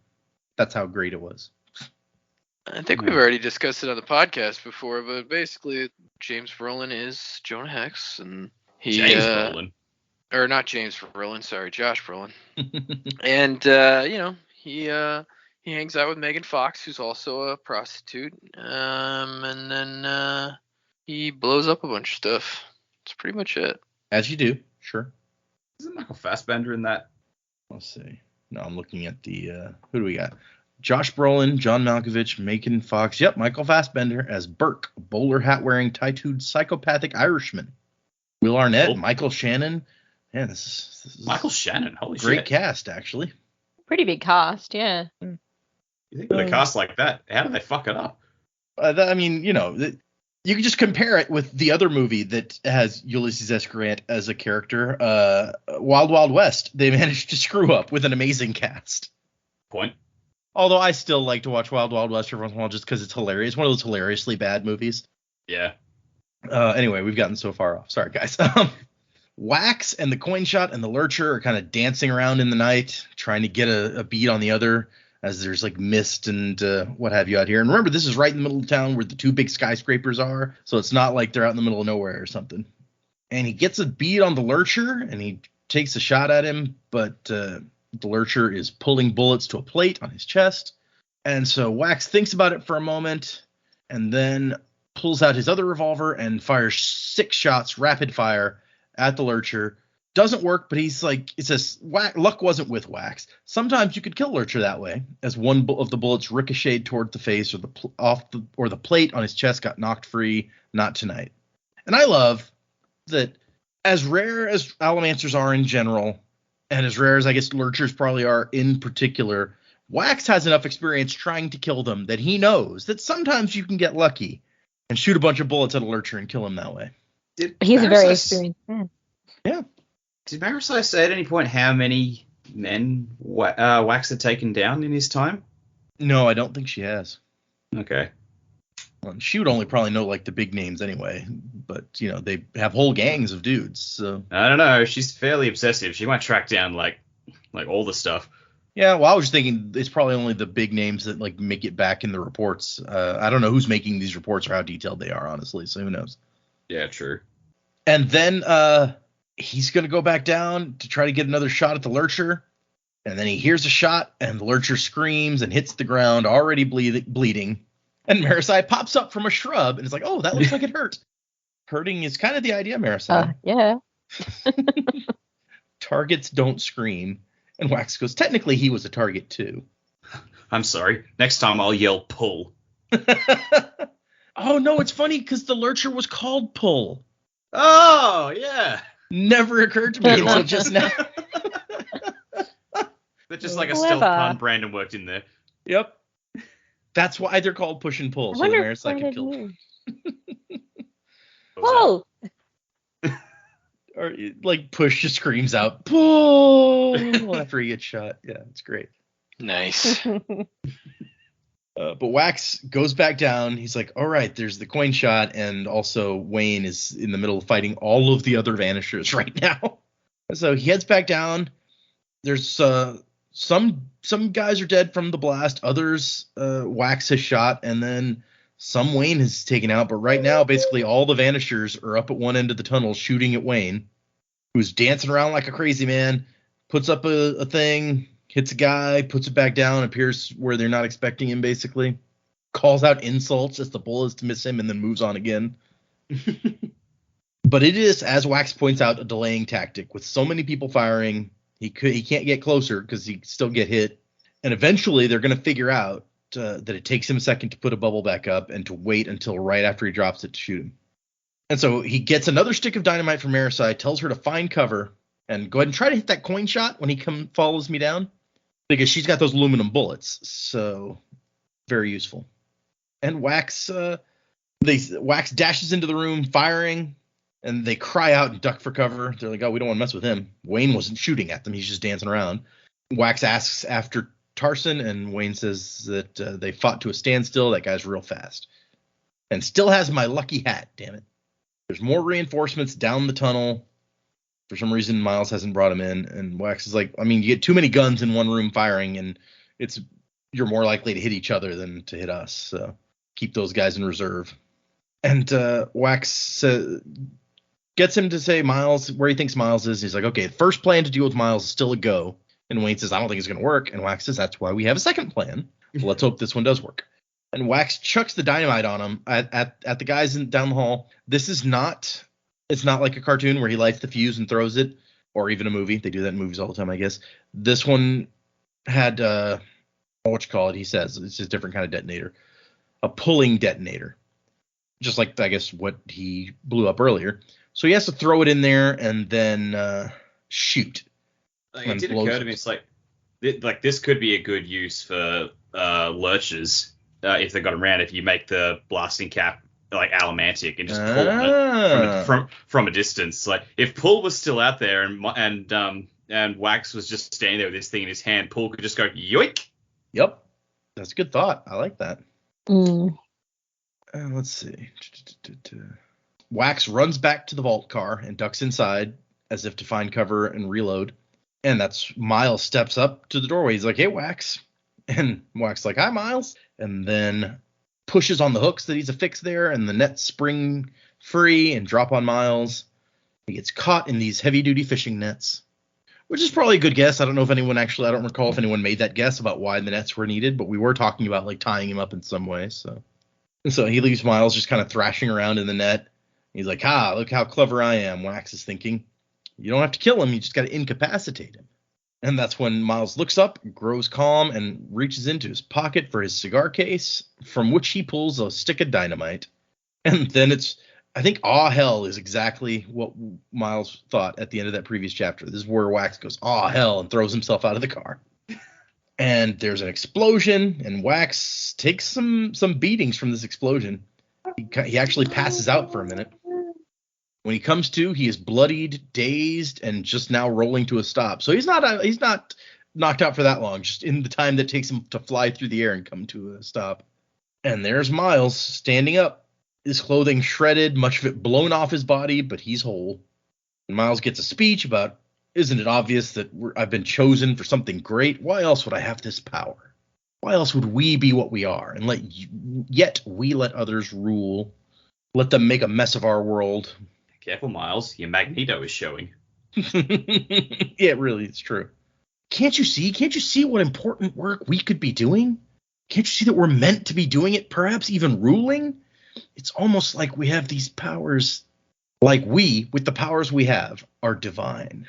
That's how great it was. I think we've already discussed it on the podcast before, but basically James Brolin is Jonah Hex, and James Brolin. Or not James Brolin, sorry, Josh Brolin. And he hangs out with Megan Fox, who's also a prostitute, and then he blows up a bunch of stuff. That's pretty much it. As you do, sure. Isn't Michael Fassbender in that? Let's see. No, I'm looking at the who do we got? Josh Brolin, John Malkovich, Megan Fox. Yep, Michael Fassbender as Burke, a bowler hat-wearing, tattooed, psychopathic Irishman. Will Arnett, Michael Shannon. Man, this is Michael Shannon. Holy shit. Great cast, actually. Pretty big cast, yeah. You think with a cast like that, how do they fuck it up? I mean, you can just compare it with the other movie that has Ulysses S. Grant as a character, Wild Wild West. They managed to screw up with an amazing cast. Point. Although I still like to watch Wild Wild West every once in a while just because it's hilarious. One of those hilariously bad movies. Yeah. Anyway, we've gotten so far off. Sorry, guys. Wax and the coin shot and the lurcher are kind of dancing around in the night, trying to get a beat on the other as there's like mist and what have you out here. And remember, this is right in the middle of town where the two big skyscrapers are, so it's not like they're out in the middle of nowhere or something. And he gets a beat on the lurcher, and he takes a shot at him, but the lurcher is pulling bullets to a plate on his chest. And so Wax thinks about it for a moment and then pulls out his other revolver and fires 6 shots, rapid fire, at the lurcher. Doesn't work, but he's like, it says, luck wasn't with Wax. Sometimes you could kill lurcher that way, as one of the bullets ricocheted toward the face, or the plate on his chest got knocked free. Not tonight. And I love that, as rare as Alamancers are in general, and as rare as I guess lurchers probably are in particular, Wax has enough experience trying to kill them that he knows that sometimes you can get lucky and shoot a bunch of bullets at a lurcher and kill him that way. He's a very experienced man. Yeah. Did Marasi say at any point how many men Wax had taken down in his time? No, I don't think she has. Okay. Well, she would only probably know like the big names anyway, but they have whole gangs of dudes. So I don't know. She's fairly obsessive. She might track down like all the stuff. Yeah, well, I was thinking it's probably only the big names that like make it back in the reports. I don't know who's making these reports or how detailed they are, honestly. So who knows? Yeah, true. And then he's going to go back down to try to get another shot at the lurcher. And then he hears a shot, and the lurcher screams and hits the ground, already bleeding. And Marasi pops up from a shrub and is like, oh, that looks like it hurt. Hurting is kind of the idea, Marasi. Yeah. Targets don't scream. And Wax goes, technically he was a target too. I'm sorry. Next time I'll yell pull. Oh, no, it's funny because the lurcher was called Pull. Oh, yeah. Never occurred to me until just now. That's just like a stealth pun Brandon worked in there. Yep. That's why they're called Push and Pull, so the Marasi can kill them. Pull! Or like Push just screams out, pull, after he gets shot. Yeah, it's great. Nice. But Wax goes back down. He's like, all right, there's the coin shot, and also Wayne is in the middle of fighting all of the other Vanishers right now. So he heads back down. There's some guys are dead from the blast. Others Wax has shot, and then some Wayne has taken out. But right now, basically all the Vanishers are up at one end of the tunnel shooting at Wayne, who's dancing around like a crazy man, puts up a thing, hits a guy, puts it back down, appears where they're not expecting him, basically. Calls out insults as the bull is to miss him, and then moves on again. But it is, as Wax points out, a delaying tactic. With so many people firing, he can't get closer because he still get hit. And eventually they're going to figure out that it takes him a second to put a bubble back up and to wait until right after he drops it to shoot him. And so he gets another stick of dynamite from Marasi, tells her to find cover, and go ahead and try to hit that coin shot when he follows me down, because she's got those aluminum bullets. So very useful. And Wax dashes into the room firing, and they cry out and duck for cover. They're like, oh, we don't want to mess with him. Wayne wasn't shooting at them. He's just dancing around. Wax asks after Tarson, and Wayne says that they fought to a standstill. That guy's real fast. And still has my lucky hat, damn it. There's more reinforcements down the tunnel. For some reason, Miles hasn't brought him in. And Wax is like, I mean, you get too many guns in one room firing, and you're more likely to hit each other than to hit us. So keep those guys in reserve. And Wax gets him to say Miles, where he thinks Miles is. He's like, okay, the first plan to deal with Miles is still a go. And Wayne says, I don't think it's going to work. And Wax says, that's why we have a second plan. So let's hope this one does work. And Wax chucks the dynamite on him at the guys down the hall. It's not like a cartoon where he lights the fuse and throws it, or even a movie. They do that in movies all the time, I guess. This one had, he says, it's a different kind of detonator. A pulling detonator. Just like, I guess, what he blew up earlier. So he has to throw it in there and then shoot. It did occur to me, it's like this could be a good use for lurchers if they got around. If you make the blasting cap like allomantic and just pull on it from a distance. Like if Pull was still out there and Wax was just standing there with this thing in his hand, Pull could just go yoink. Yep, that's a good thought. I like that. Let's see. Wax runs back to the vault car and ducks inside as if to find cover and reload. And that's Miles steps up to the doorway. He's like, hey, Wax. And Wax is like, hi, Miles. And then pushes on the hooks that he's affixed there, and the nets spring free and drop on Miles. He gets caught in these heavy-duty fishing nets, which is probably a good guess. I don't recall if anyone made that guess about why the nets were needed, but we were talking about like tying him up in some way. So And so he leaves Miles just kind of thrashing around in the net. He's like, look how clever I am, Wax is thinking. You don't have to kill him, you just got to incapacitate him. And that's when Miles looks up, grows calm, and reaches into his pocket for his cigar case, from which he pulls a stick of dynamite. And then I think hell is exactly what Miles thought at the end of that previous chapter. This is where Wax goes, hell, and throws himself out of the car. And there's an explosion, and Wax takes some beatings from this explosion. He actually passes out for a minute. When he comes to, he is bloodied, dazed, and just now rolling to a stop. So he's not knocked out for that long, just in the time that takes him to fly through the air and come to a stop. And there's Miles standing up, his clothing shredded, much of it blown off his body, but he's whole. And Miles gets a speech about, isn't it obvious that I've been chosen for something great? Why else would I have this power? Why else would we be what we are? And yet we let others rule, let them make a mess of our world. Careful, Miles. Your Magneto is showing. Yeah, really, it's true. Can't you see? Can't you see what important work we could be doing? Can't you see that we're meant to be doing it, perhaps even ruling? It's almost like we have these powers, like we, with the powers we have, are divine.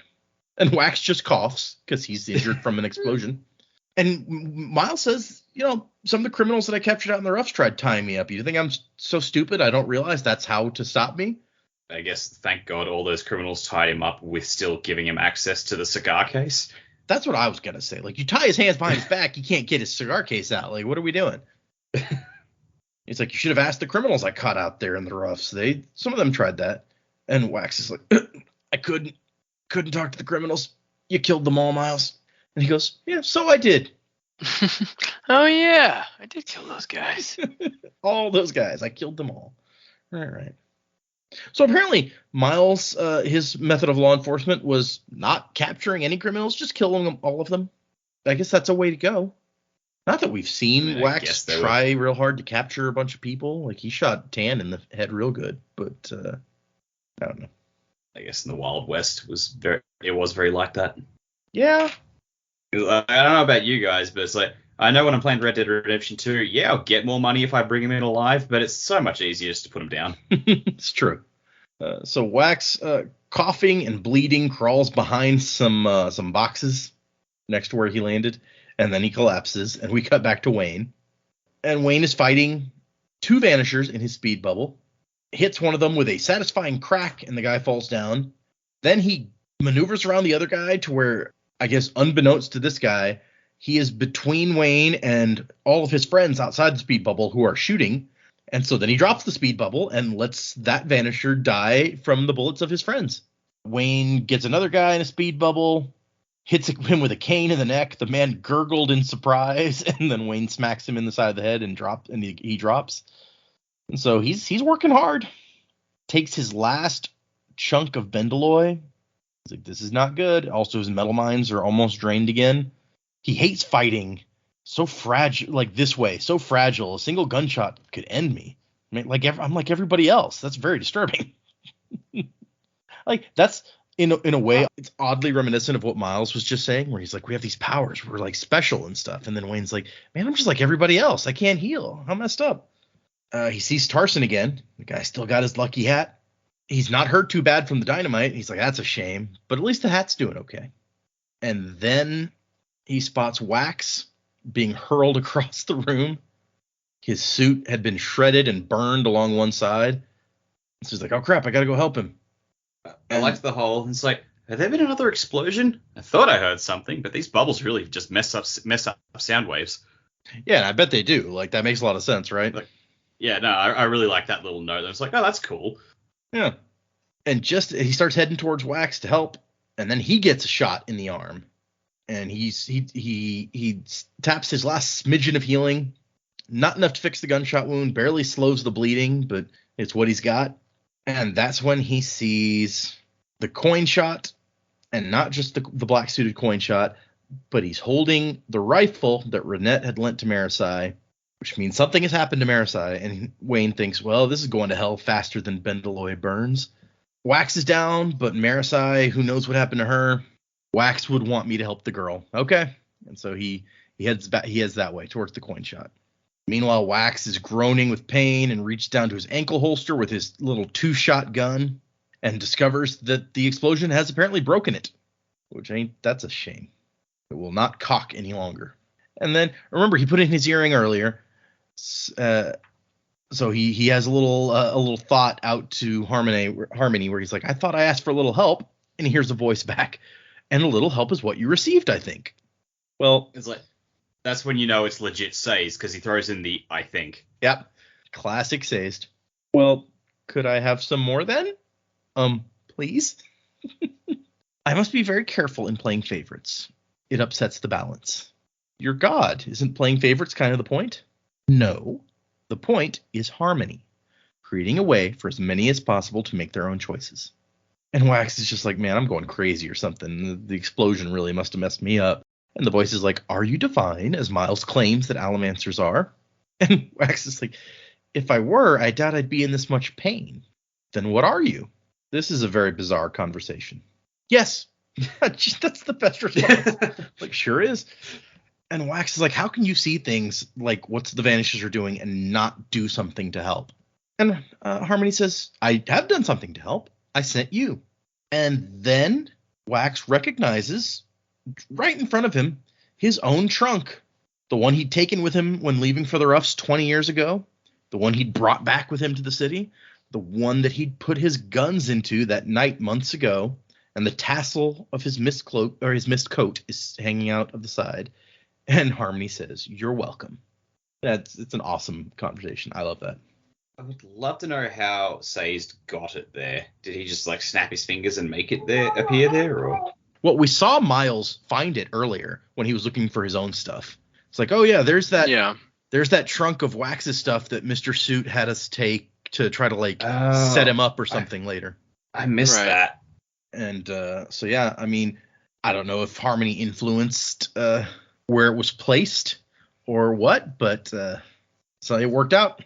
And Wax just coughs because he's injured from an explosion. And Miles says, some of the criminals that I captured out in the roughs tried tying me up. You think I'm so stupid I don't realize that's how to stop me? I guess, thank God, all those criminals tied him up with still giving him access to the cigar case. That's what I was going to say. You tie his hands behind his back, he can't get his cigar case out. What are we doing? It's like, you should have asked the criminals I caught out there in the roughs. Some of them tried that. And Wax is like, I couldn't talk to the criminals. You killed them all, Miles. And he goes, yeah, so I did. Oh, yeah, I did kill those guys. All those guys. I killed them all. All right. So apparently Miles, his method of law enforcement was not capturing any criminals, just killing them, all of them. I guess that's a way to go. Not that we've seen Wax try real hard to capture a bunch of people. He shot Tan in the head real good, but I don't know. I guess in the Wild West it was very like that. Yeah. I don't know about you guys, but it's like, I know when I'm playing Red Dead Redemption 2, yeah, I'll get more money if I bring him in alive, but it's so much easier just to put him down. It's true. So Wax, coughing and bleeding, crawls behind some boxes next to where he landed, and then he collapses, and we cut back to Wayne. And Wayne is fighting two Vanishers in his speed bubble, hits one of them with a satisfying crack, and the guy falls down. Then he maneuvers around the other guy to where, I guess, unbeknownst to this guy, he is between Wayne and all of his friends outside the speed bubble who are shooting. And so then he drops the speed bubble and lets that Vanisher die from the bullets of his friends. Wayne gets another guy in a speed bubble, hits him with a cane in the neck. The man gurgled in surprise, and then Wayne smacks him in the side of the head and he drops. And so he's working hard. Takes his last chunk of Bendeloy. He's like, this is not good. Also, his metal mines are almost drained again. He hates fighting. So fragile, this way, so fragile. A single gunshot could end me. I'm like everybody else. That's very disturbing. That's in a way, it's oddly reminiscent of what Miles was just saying, where he's like, we have these powers, we're special and stuff. And then Wayne's like, man, I'm just like everybody else. I can't heal. How messed up. He sees Tarson again. The guy still got his lucky hat. He's not hurt too bad from the dynamite. He's like, that's a shame, but at least the hat's doing okay. And then he spots Wax being hurled across the room. His suit had been shredded and burned along one side. So he's like, oh crap, I gotta go help him. I liked the whole, it's like, have there been another explosion? I thought I heard something, but these bubbles really just mess up sound waves. Yeah, and I bet they do. That makes a lot of sense, right? Yeah, no, I really like that little note. I was like, oh, that's cool. Yeah. And he starts heading towards Wax to help, and then he gets a shot in the arm. And he taps his last smidgen of healing. Not enough to fix the gunshot wound, barely slows the bleeding, but it's what he's got. And that's when he sees the coin shot, and not just the black suited coin shot, but he's holding the rifle that Renette had lent to Marasi, which means something has happened to Marasi. And Wayne thinks, well, this is going to hell faster than Bendeloy burns. Wax is down, but Marasi, who knows what happened to her? Wax would want me to help the girl. Okay. And so he heads back. He heads that way towards the coin shot. Meanwhile, Wax is groaning with pain and reaches down to his ankle holster with his little 2-shot gun and discovers that the explosion has apparently broken it, that's a shame. It will not cock any longer. And then, remember, he put in his earring earlier, so he has a little thought out to Harmony where he's like, I thought I asked for a little help, and he hears a voice back, and a little help is what you received, I think. Well, It's like, that's when you know it's legit Says, because he throws in the I think. Yep. Classic Sazed. Well, could I have some more then? Please? I must be very careful in playing favorites. It upsets the balance. Your god, isn't playing favorites kind of the point? No. The point is harmony. Creating a way for as many as possible to make their own choices. And Wax is just like, man, I'm going crazy or something. The explosion really must have messed me up. And the voice is like, are you divine, as Miles claims that Allomancers are? And Wax is like, if I were, I doubt I'd be in this much pain. Then what are you? This is a very bizarre conversation. Yes. That's the best response. Like, sure is. And Wax is like, how can you see things like what the Vanishers are doing and not do something to help? And Harmony says, I have done something to help. I sent you. And then Wax recognizes right in front of him his own trunk. The one he'd taken with him when leaving for the Roughs 20 years ago. The one he'd brought back with him to the city. The one that he'd put his guns into that night months ago. And the tassel of his mist coat is hanging out of the side. And Harmony says, you're welcome. It's an awesome conversation. I love that. I would love to know how Sazed got it there. Did he just like snap his fingers and make it there appear there, or? Well, we saw Miles find it earlier when he was looking for his own stuff. It's like, oh yeah, there's that trunk of Wax's stuff that Mr. Suit had us take to try to set him up or something later. I missed that. And so yeah, I mean, I don't know if Harmony influenced where it was placed or what, but so it worked out.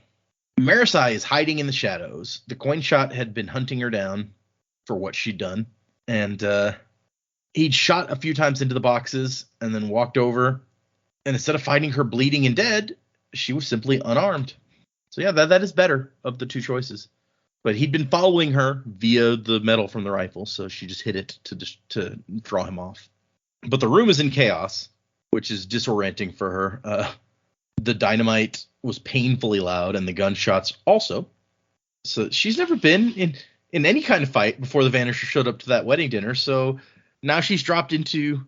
Marasi is hiding in the shadows. The coin shot had been hunting her down for what she'd done, and he'd shot a few times into the boxes and then walked over, and instead of finding her bleeding and dead, she was simply unarmed. So yeah, that is better of the two choices. But he'd been following her via the metal from the rifle, so she just hit it to draw him off. But the room is in chaos, which is disorienting for her. The dynamite was painfully loud, and the gunshots also. So she's never been in any kind of fight before the Vanisher showed up to that wedding dinner, so now she's dropped into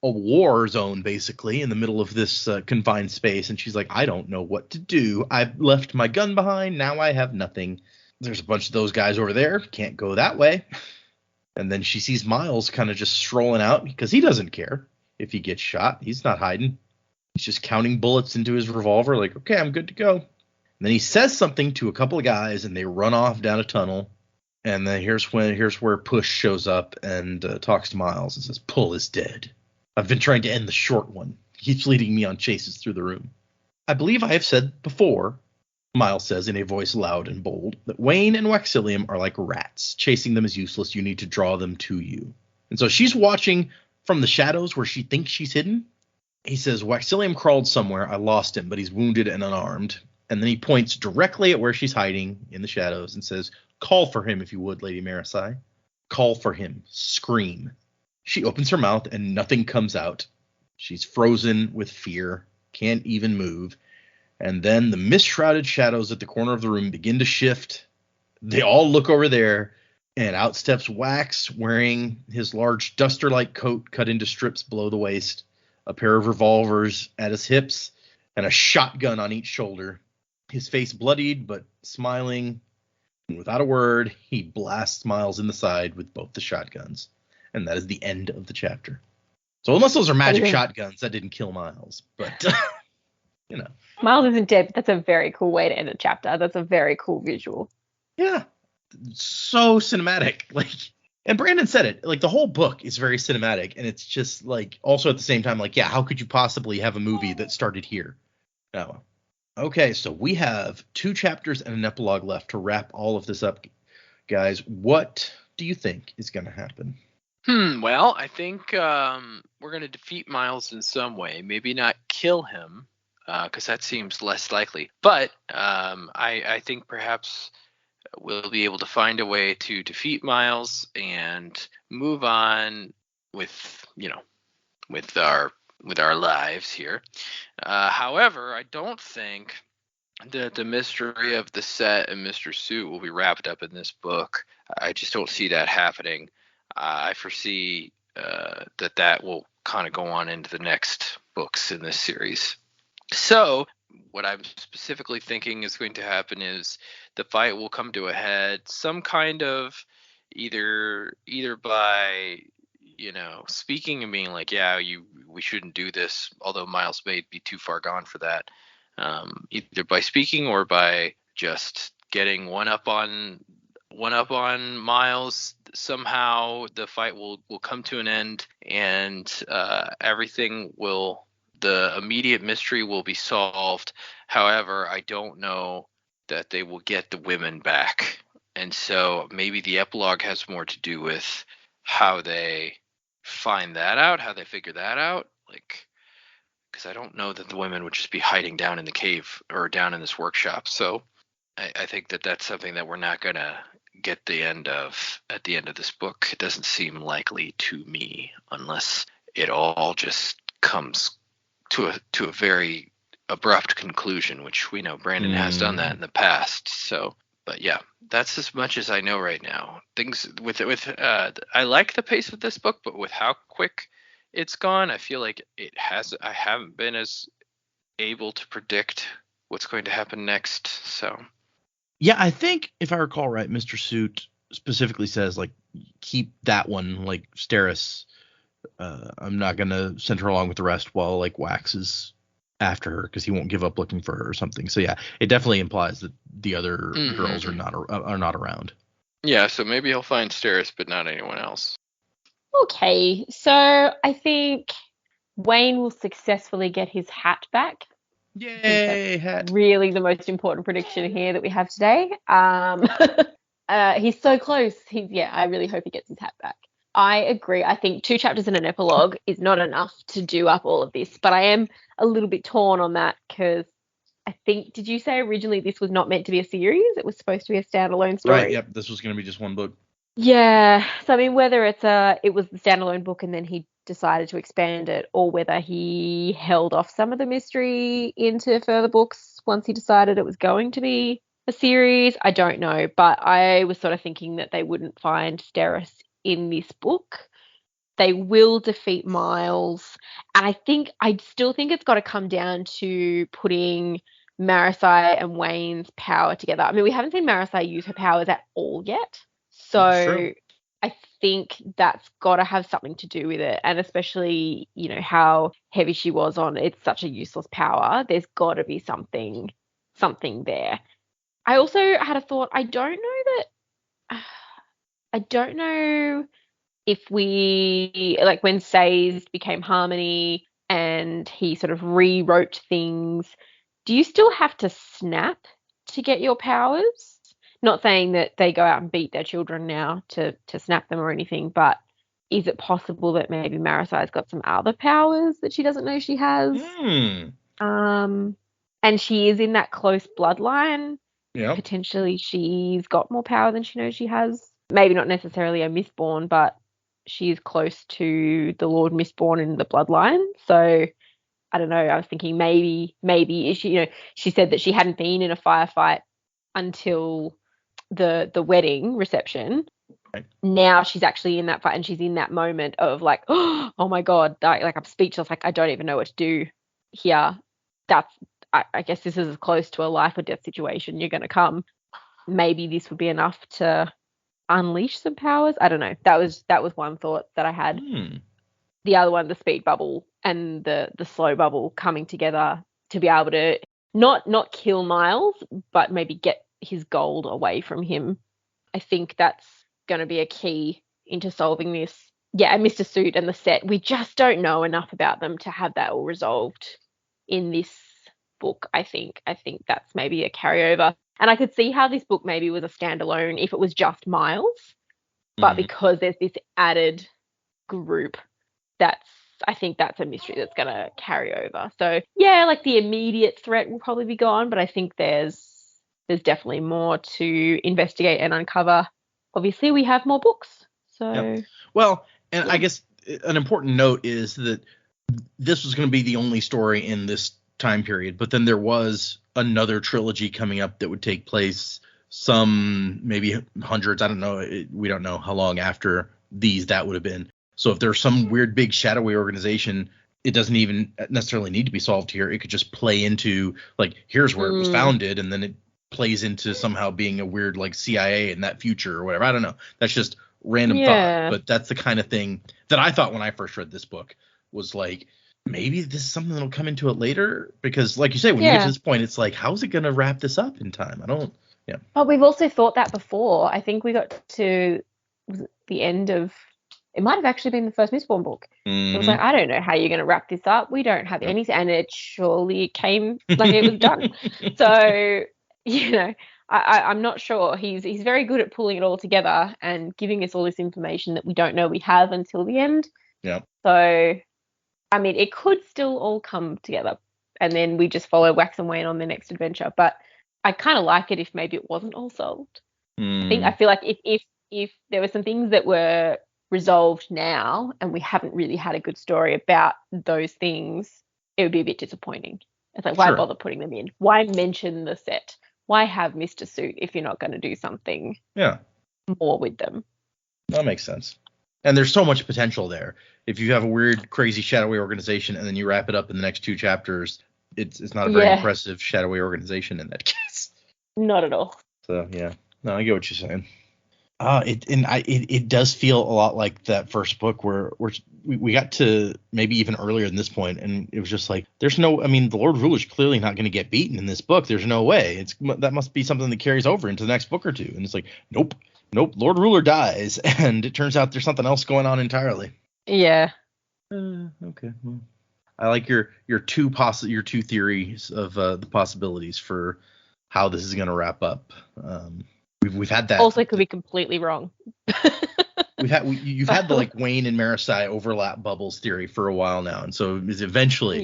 a war zone, basically, in the middle of this confined space, and she's like, I don't know what to do. I've left my gun behind, now I have nothing. There's a bunch of those guys over there, can't go that way. And then she sees Miles kind of just strolling out, because he doesn't care if he gets shot. He's not hiding. He's just counting bullets into his revolver, like, okay, I'm good to go. And then he says something to a couple of guys, and they run off down a tunnel. And then here's where Push shows up and talks to Miles and says, Pull is dead. I've been trying to end the short one. He keeps leading me on chases through the room. I believe I have said before, Miles says in a voice loud and bold, that Wayne and Waxilium are like rats. Chasing them is useless. You need to draw them to you. And so she's watching from the shadows where she thinks she's hidden. He says, Waxilium crawled somewhere. I lost him, but he's wounded and unarmed. And then he points directly at where she's hiding in the shadows and says, call for him if you would, Lady Marasi. Call for him. Scream. She opens her mouth and nothing comes out. She's frozen with fear, can't even move. And then the mist-shrouded shadows at the corner of the room begin to shift. They all look over there, and out steps Wax, wearing his large duster-like coat cut into strips below the waist, a pair of revolvers at his hips, and a shotgun on each shoulder. His face bloodied, but smiling. And without a word, he blasts Miles in the side with both the shotguns. And that is the end of the chapter. So unless those are magic shotguns, that didn't kill Miles. But, you know. Miles isn't dead, but that's a very cool way to end a chapter. That's a very cool visual. Yeah. So cinematic. Like, and Brandon said it. Like, the whole book is very cinematic. And it's just, like, also at the same time, like, yeah, how could you possibly have a movie that started here? Oh. Okay, so we have 2 chapters and an epilogue left to wrap all of this up. Guys, what do you think is going to happen? Well, I think we're going to defeat Miles in some way. Maybe not kill him. because that seems less likely. But I think perhaps we'll be able to find a way to defeat Miles and move on with with our lives here. However, I don't think that the mystery of the set and Mr. Suit will be wrapped up in this book. I just don't see that happening. I foresee that will kind of go on into the next books in this series. So what I'm specifically thinking is going to happen is the fight will come to a head, some kind of either by speaking and being like, yeah, we shouldn't do this, although Miles may be too far gone for that. Either by speaking or by just getting one up on Miles. Somehow the fight will come to an end, and the immediate mystery will be solved. However, I don't know that they will get the women back, and so maybe the epilogue has more to do with how they find that out, how they figure that out, because I don't know that the women would just be hiding down in the cave or down in this workshop. So I think that that's something that we're not going to get at the end of this book. It doesn't seem likely to me, unless it all just comes to a very abrupt conclusion, which we know Brandon has done that in the past. So, but yeah, that's as much as I know right now. Things I like the pace of this book, but with how quick it's gone, I feel like I haven't been as able to predict what's going to happen next. So yeah, I think if I recall right, Mr. Suit specifically says keep that one, Steris. I'm not gonna send her along with the rest while Wax is after her, because he won't give up looking for her or something. So yeah, it definitely implies that the other girls are not around. Yeah, so maybe he'll find Steris, but not anyone else. Okay, so I think Wayne will successfully get his hat back. Yay, hat. Really the most important prediction here that we have today. He's so close. I really hope he gets his hat back. I agree. I think 2 chapters and an epilogue is not enough to do up all of this, but I am a little bit torn on that, because I think, did you say originally this was not meant to be a series? It was supposed to be a standalone story? Right, yep, this was going to be just one book. Yeah, so I mean, whether it was the standalone book and then he decided to expand it, or whether he held off some of the mystery into further books once he decided it was going to be a series, I don't know. But I was sort of thinking that they wouldn't find Steris in this book. They will defeat Miles, and I still think it's got to come down to putting Marasi and Wayne's power together. I mean, we haven't seen Marasi use her powers at all yet. So I think that's got to have something to do with it. And especially, how heavy she was on, it's such a useless power. There's got to be something there. I also had a thought. I don't know if we, when Sazed became Harmony and he sort of rewrote things, do you still have to snap to get your powers? Not saying that they go out and beat their children now to snap them or anything, but is it possible that maybe Marasi's got some other powers that she doesn't know she has? And she is in that close bloodline. Yeah. Potentially she's got more power than she knows she has. Maybe not necessarily a Mistborn, but she is close to the Lord Mistborn in the bloodline. So I don't know. I was thinking maybe she, she said that she hadn't been in a firefight until the wedding reception. Right. Now she's actually in that fight, and she's in that moment of oh my God, I'm speechless. I don't even know what to do here. I guess this is as close to a life or death situation you're going to come. Maybe this would be enough to unleash some powers. I don't know. That was one thought that I had. The other one, the speed bubble and the slow bubble coming together to be able to not kill Miles, but maybe get his gold away from him. I think that's going to be a key into solving this. Yeah, and Mr. Suit and the set, we just don't know enough about them to have that all resolved in this book. I think that's maybe a carryover. And I could see how this book maybe was a standalone if it was just Miles, but because there's this added group that's I think that's a mystery that's going to carry over. So yeah, like the immediate threat will probably be gone, but I think there's definitely more to investigate and uncover. Obviously, we have more books. So Yep. Well, and Yeah. I guess an important note is that this was going to be the only story in this time period, but then there was another trilogy coming up that would take place some maybe hundreds, I don't know, we don't know how long after these that would have been. So if there's some weird big shadowy organization, it doesn't even necessarily need to be solved here. It could just play into like, here's where it was founded, and then it plays into somehow being a weird like CIA in that future or whatever. I don't know. That's just random Yeah. thought, but that's the kind of thing that I thought when I first read this book was like, maybe this is something that'll come into it later, because like you say, when you get to this point, it's like, how's it going to wrap this up in time? But we've also thought that before. I think we got to the end of, it might have actually been the first Mistborn book. It was like, I don't know how you're going to wrap this up. We don't have anything. And it surely came, like it was done. So, you know, I'm not sure. He's very good at pulling it all together and giving us all this information that we don't know we have until the end. Yeah. So, I mean, it could still all come together, and then we just follow Wax and Wayne on the next adventure. But I kind of like it if maybe it wasn't all solved. I feel like if there were some things that were resolved now and we haven't really had a good story about those things, it would be a bit disappointing. It's like, why bother putting them in? Why mention the set? Why have Mr. Suit if you're not going to do something more with them? That makes sense. And there's so much potential there. If you have a weird, crazy, shadowy organization and then you wrap it up in the next 2 chapters, it's not a very impressive shadowy organization in that case. Not at all. So yeah, no, I get what you're saying. It does feel a lot like that first book where we got to maybe even earlier than this point, and it was just like, there's no, I mean, the Lord Ruler's clearly not going to get beaten in this book. There's no way. That must be something that carries over into the next book or two. And it's like, nope, Lord Ruler dies, and it turns out there's something else going on entirely. Yeah. Okay. Well, I like your two theories of the possibilities for how this is going to wrap up. We've had that. Also, could be completely wrong. You've had the like Wayne and Marasi overlap bubbles theory for a while now, and so eventually,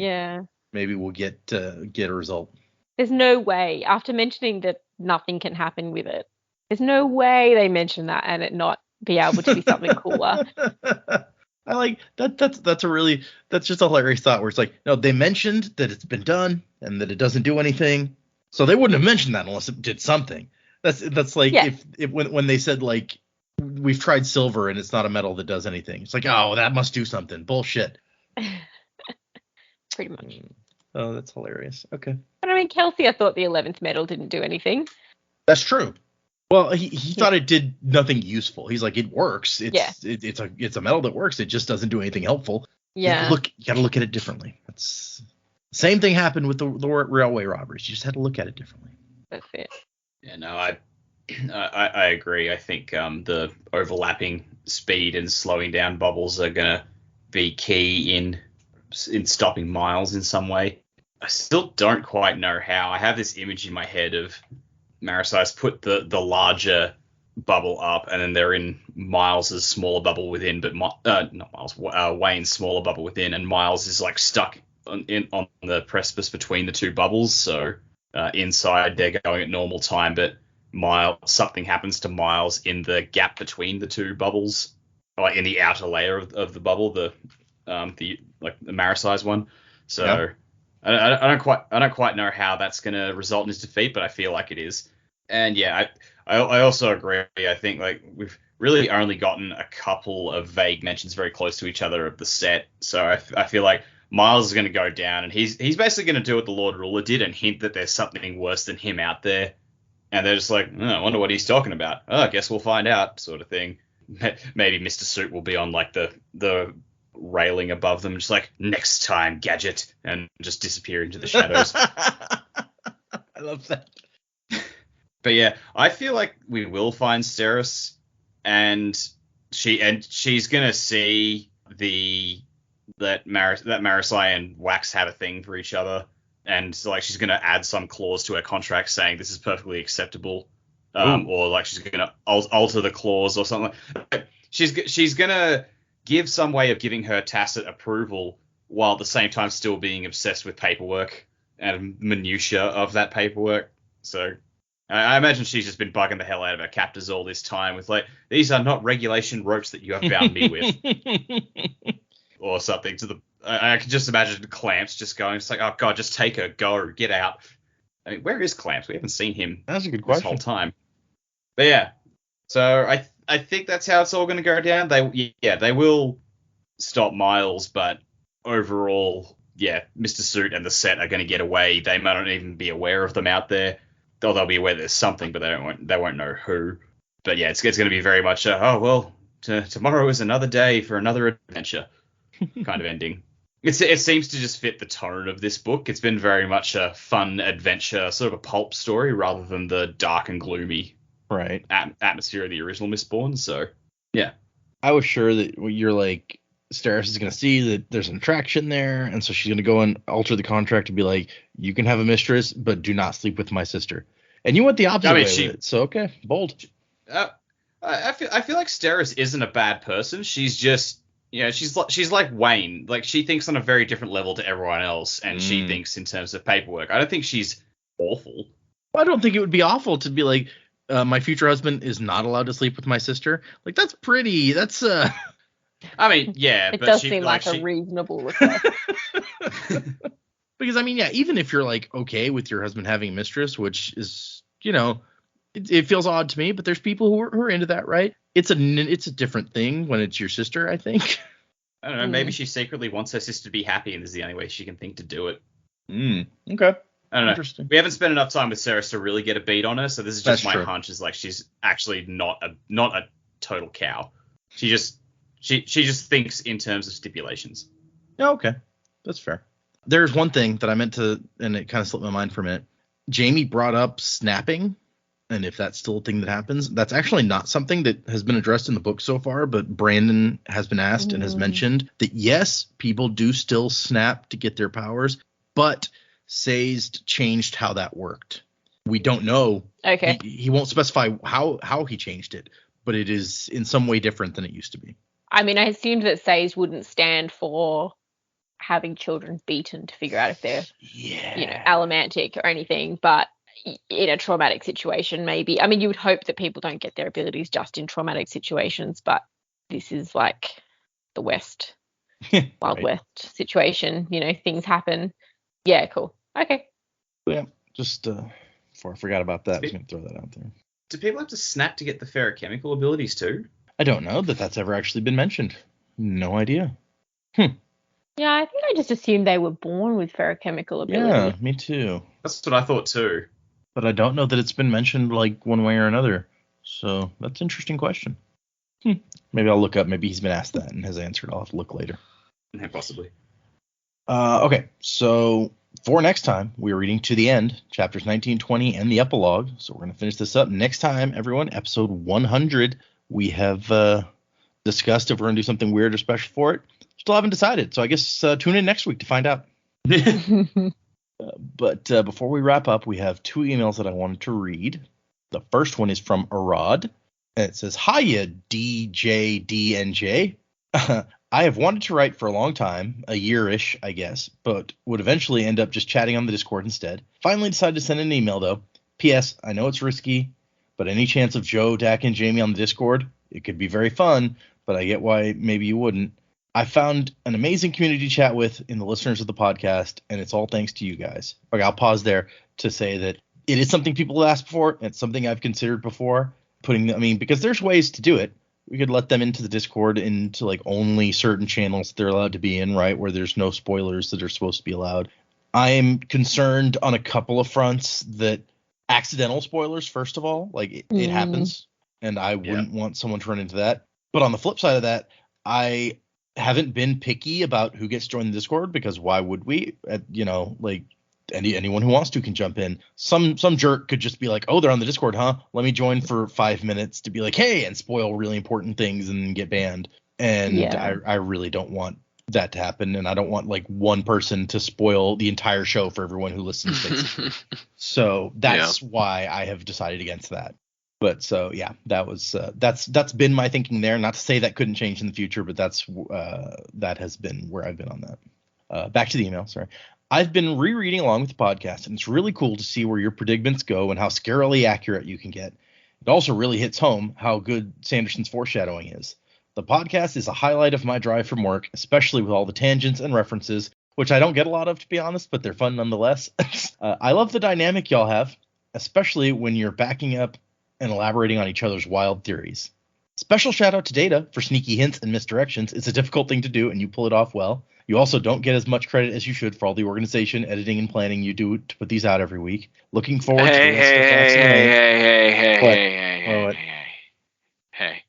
maybe we'll get a result. There's no way, after mentioning that nothing can happen with it, there's no way they mention that and it not be able to be something cooler. I like that. That's just a hilarious thought where it's like, no, they mentioned that it's been done and that it doesn't do anything, so they wouldn't have mentioned that unless it did something. That's like if when they said like, we've tried silver and it's not a metal that does anything. It's like, oh, that must do something. Bullshit. Pretty much. Oh, that's hilarious. Okay. But I mean, Kelsey, I thought the 11th metal didn't do anything. That's true. Well, he thought it did nothing useful. He's like, it works. It's a metal that works. It just doesn't do anything helpful. Yeah. You got to look at it differently. That's same thing happened with the railway robberies. You just had to look at it differently. That's it. Yeah, no, I agree. I think the overlapping speed and slowing down bubbles are gonna be key in stopping Miles in some way. I still don't quite know how. I have this image in my head of Marasi's put the larger bubble up, and then they're in Miles's smaller bubble within, but not Miles, Wayne's smaller bubble within, and Miles is like stuck on the precipice between the two bubbles. So inside they're going at normal time, but something happens to Miles in the gap between the two bubbles, like in the outer layer of the bubble, the Marasi's one. So I don't quite know how that's going to result in his defeat, but I feel like it is. And yeah, I also agree. I think like we've really only gotten a couple of vague mentions very close to each other of the set. So I feel like Miles is going to go down, and he's basically going to do what the Lord Ruler did and hint that there's something worse than him out there. And they're just like, I wonder what he's talking about. Oh, I guess we'll find out, sort of thing. Maybe Mr. Suit will be on like the railing above them, just like, next time, Gadget, and just disappear into the shadows. I love that. But yeah, I feel like we will find Steris, and she's gonna see that Marasi and Wax have a thing for each other, and so, like, she's gonna add some clause to her contract saying this is perfectly acceptable, or like she's gonna alter the clause or something. She's gonna give some way of giving her tacit approval while at the same time still being obsessed with paperwork and minutiae of that paperwork. So I imagine she's just been bugging the hell out of her captors all this time with like, these are not regulation ropes that you have bound me with. Or something to the... I can just imagine Clamps just going, it's like, oh god, just take her, go, get out. I mean, where is Clamps? We haven't seen him That's a good this question. whole time. But yeah, so I think that's how it's all going to go down. They will stop Miles, but overall, yeah, Mr. Suit and the set are going to get away. They might not even be aware of them out there. They'll be aware there's something, but they won't know who. But yeah, it's going to be very much tomorrow is another day for another adventure kind of ending. It seems to just fit the tone of this book. It's been very much a fun adventure, sort of a pulp story, rather than the dark and gloomy atmosphere of the original Mistborn. So, yeah. I was sure that you're like, Steris is going to see that there's an attraction there, and so she's going to go and alter the contract to be like, you can have a mistress, but do not sleep with my sister. And you went the opposite way with it. So, okay, bold. I feel like Steris isn't a bad person. She's just... Yeah, she's like Wayne. Like, she thinks on a very different level to everyone else, and she thinks in terms of paperwork. I don't think she's awful. I don't think it would be awful to be like, my future husband is not allowed to sleep with my sister. Like, that's pretty. That's I mean, yeah, it but does seem like a reasonable request. Because I mean, yeah, even if you're like okay with your husband having a mistress, which is, you know, it feels odd to me, but there's people who are into that, right? It's a different thing when it's your sister, I think. I don't know. Maybe she secretly wants her sister to be happy, and this is the only way she can think to do it. Okay. I don't know. Interesting. We haven't spent enough time with Ceres to really get a beat on her, so this is just That's my true. hunch. Is like she's actually not a total cow. She just thinks in terms of stipulations. Oh, okay, that's fair. There's one thing that I meant to, and it kind of slipped my mind for a minute. Jamie brought up snapping. And if that's still a thing that happens, that's actually not something that has been addressed in the book so far. But Brandon has been asked and has mentioned that, yes, people do still snap to get their powers, but Sazed changed how that worked. We don't know. Okay. He won't specify how he changed it, but it is in some way different than it used to be. I mean, I assumed that Sazed wouldn't stand for having children beaten to figure out if they're, allomantic or anything, but in a traumatic situation, maybe. I mean, you would hope that people don't get their abilities just in traumatic situations, but this is like the West, Wild West situation. You know, things happen. Yeah, cool. Okay. Yeah, just before I forgot about that, I was going to throw that out there. Do people have to snap to get the ferrochemical abilities too? I don't know that that's ever actually been mentioned. No idea. Yeah, I think I just assumed they were born with ferrochemical ability. Yeah, me too. That's what I thought too. But I don't know that it's been mentioned like one way or another. So that's an interesting question. Maybe I'll look up. Maybe he's been asked that and has answered. I'll have to look later. Yeah, possibly. Okay, so for next time, we're reading to the end, chapters 19, 20, and the epilogue. So we're going to finish this up. Next time, everyone, episode 100. We have discussed if we're going to do something weird or special for it. Still haven't decided. So I guess tune in next week to find out. But before we wrap up, we have 2 emails that I wanted to read. The first one is from Arad, and it says, "Hiya, DJDNJ. I have wanted to write for a long time, a year-ish, I guess, but would eventually end up just chatting on the Discord instead. Finally decided to send an email, though. P.S. I know it's risky, but any chance of Joe, Dak, and Jamie on the Discord? It could be very fun, but I get why maybe you wouldn't. I found an amazing community to chat with in the listeners of the podcast, and it's all thanks to you guys." Okay, I'll pause there to say that it is something people have asked for, and it's something I've considered before. Because there's ways to do it. We could let them into the Discord into like only certain channels they're allowed to be in, right, where there's no spoilers that are supposed to be allowed. I am concerned on a couple of fronts that accidental spoilers, first of all, like it happens, and I wouldn't want someone to run into that. But on the flip side of that, I haven't been picky about who gets joined the Discord, because why would we? Anyone who wants to can jump in. Some jerk could just be like, "Oh, they're on the Discord, huh? Let me join for 5 minutes to be like, hey, and spoil really important things and get banned." And I really don't want that to happen, and I don't want like one person to spoil the entire show for everyone who listens, basically. So that's why I have decided against that. But so yeah, that's been my thinking there. Not to say that couldn't change in the future, but that has been where I've been on that. Back to the email. Sorry. I've been rereading along with the podcast, and it's really cool to see where your predicaments go and how scarily accurate you can get. It also really hits home how good Sanderson's foreshadowing is. The podcast is a highlight of my drive from work, especially with all the tangents and references, which I don't get a lot of, to be honest, but they're fun nonetheless. I love the dynamic y'all have, especially when you're backing up and elaborating on each other's wild theories. Special shout out to Data for sneaky hints and misdirections. It's a difficult thing to do, and you pull it off well. You also don't get as much credit as you should for all the organization, editing, and planning you do to put these out every week. Looking forward to the rest of Wax and Wane. Hey.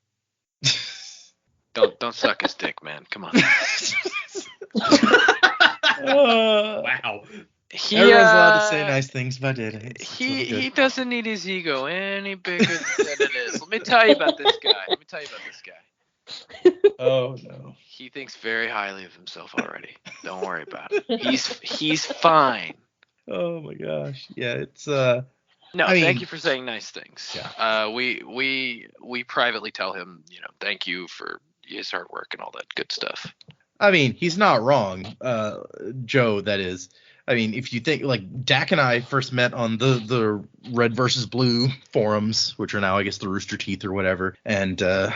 Don't suck his dick, man. Come on. Wow. Everyone's allowed to say nice things about Data. He doesn't need his ego any bigger than it is. Let me tell you about this guy. Oh no. He thinks very highly of himself already. Don't worry about it. He's fine. Oh my gosh. Yeah, it's No, I mean, thank you for saying nice things. Yeah. We privately tell him, thank you for his hard work and all that good stuff. I mean, he's not wrong. Joe, that is. I mean, if you think, like, Dak and I first met on the Red versus Blue forums, which are now, I guess, the Rooster Teeth or whatever, and The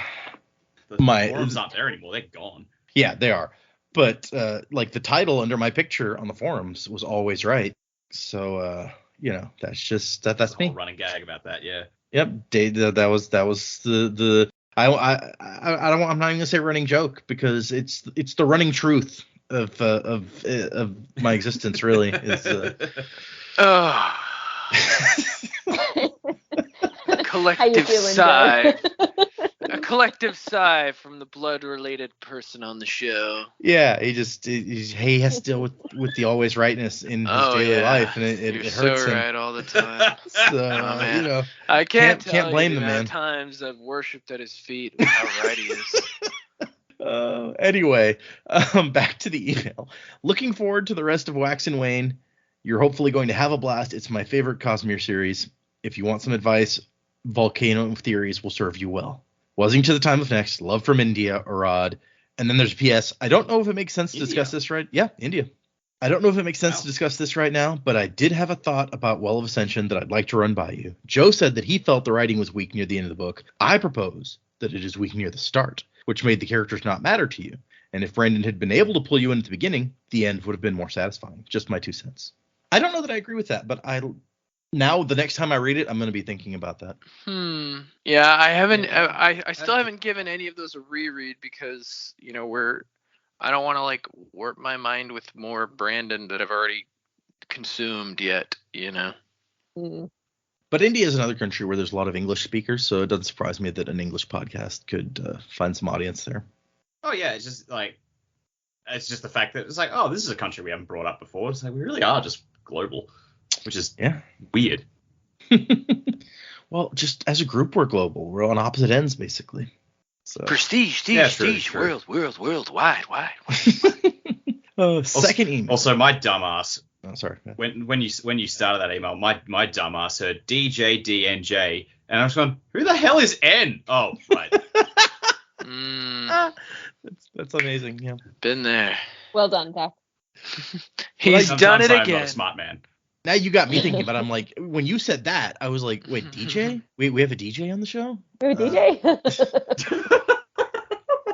forums aren't there anymore. They're gone. Yeah, they are. But like the title under my picture on the forums was always right. So that's just that's me. Running gag about that, yeah. Yep, that was the I'm not even gonna say running joke because it's the running truth of my existence really is. Collective sigh. A collective sigh from the blood-related person on the show. Yeah, he has to deal with the always rightness in his daily life, and it You're hurts so him. right all the time. So I can't blame the man. Times I've worshipped at his feet and how right he is. Anyway, back to the email. Looking forward to the rest of Wax and Wane. You're hopefully going to have a blast. It's my favorite Cosmere series. If you want some advice, Volcano Theories will serve you well. Wuzzing to the time of next. Love from India, Arad. And then there's a PS. I don't know if it makes sense to discuss this right. Yeah, India. I don't know if it makes sense to discuss this right now, but I did have a thought about Well of Ascension that I'd like to run by you. Joe said that he felt the writing was weak near the end of the book. I propose that it is weak near the start, which made the characters not matter to you. And if Brandon had been able to pull you in at the beginning, the end would have been more satisfying. Just my 2 cents. I don't know that I agree with that, but now the next time I read it, I'm going to be thinking about that. Yeah, I haven't. I still haven't given any of those a reread because I don't want to warp my mind with more Brandon that I've already consumed yet. But India is another country where there's a lot of English speakers, so it doesn't surprise me that an English podcast could find some audience there. Oh yeah, it's just the fact that it's this is a country we haven't brought up before. It's we really are just global, which is weird. Well, just as a group, we're global. We're on opposite ends, basically. So. Prestige, true. Worldwide. Second email. Also, my dumbass. Oh, sorry. When you started that email, my dumbass heard DJDNJ, and I was going, who the hell is N? Oh, right. That's amazing. Yeah. Been there. Well done, Dak. He's done it again. I'm not a smart man. Now you got me thinking, but I'm like, when you said that, I was like, wait, DJ? We have a DJ on the show? We have a DJ?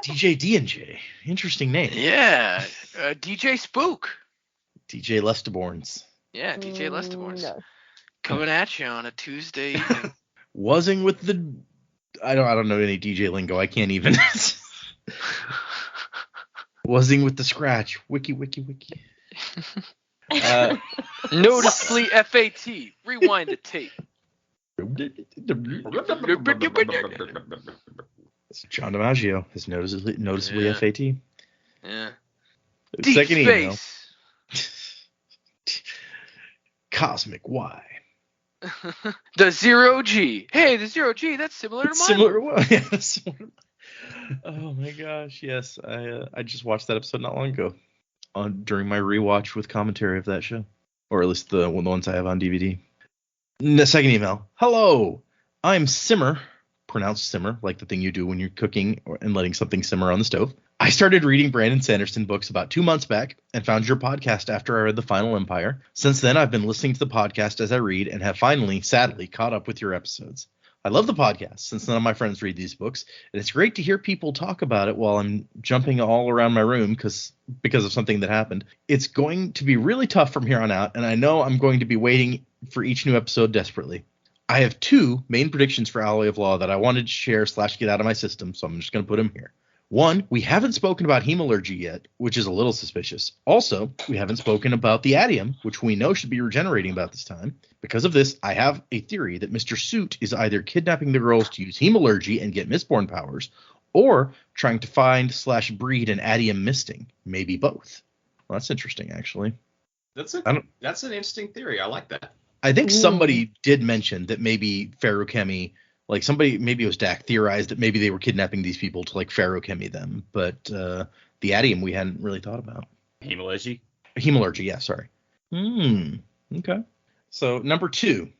DJ D&J. Interesting name. Yeah. DJ Spook. DJ Lestaborns. Yeah, DJ Lestaborns. No. Coming at you on a Tuesday evening. Wuzzing with the... I don't know any DJ lingo. I can't even... Wuzzing with the scratch. Wiki. Noticeably FAT. Rewind the tape. It's John DiMaggio. His noticeably FAT. Yeah. Second Deep email. space. Cosmic Y. The 0G. Hey, the 0G. That's similar to mine. Similar to what? Yeah, similar. Oh my gosh, yes. I just watched that episode not long ago during my rewatch with commentary of that show, or at least the ones I have on DVD. The second email. Hello. I'm Simmer, pronounced Simmer, like the thing you do when you're cooking and letting something simmer on the stove. I started reading Brandon Sanderson books about 2 months back and found your podcast after I read The Final Empire. Since then, I've been listening to the podcast as I read and have finally, sadly, caught up with your episodes. I love the podcast since none of my friends read these books, and it's great to hear people talk about it while I'm jumping all around my room because of something that happened. It's going to be really tough from here on out, and I know I'm going to be waiting for each new episode desperately. I have 2 main predictions for Alloy of Law that I wanted to share / get out of my system, so I'm just going to put them here. 1, we haven't spoken about hemalurgy yet, which is a little suspicious. Also, we haven't spoken about the adium, which we know should be regenerating about this time. Because of this, I have a theory that Mr. Suit is either kidnapping the girls to use hemalurgy and get Mistborn powers, or trying to find / breed an adium misting. Maybe both. Well, that's interesting, actually. That's an interesting theory. I like that. I think somebody did mention that maybe Ferrochemy, like somebody, maybe it was Dak, theorized that maybe they were kidnapping these people to like Ferrochemy them, but the adium we hadn't really thought about. Hemalurgy, yeah, sorry. Okay. So number 2,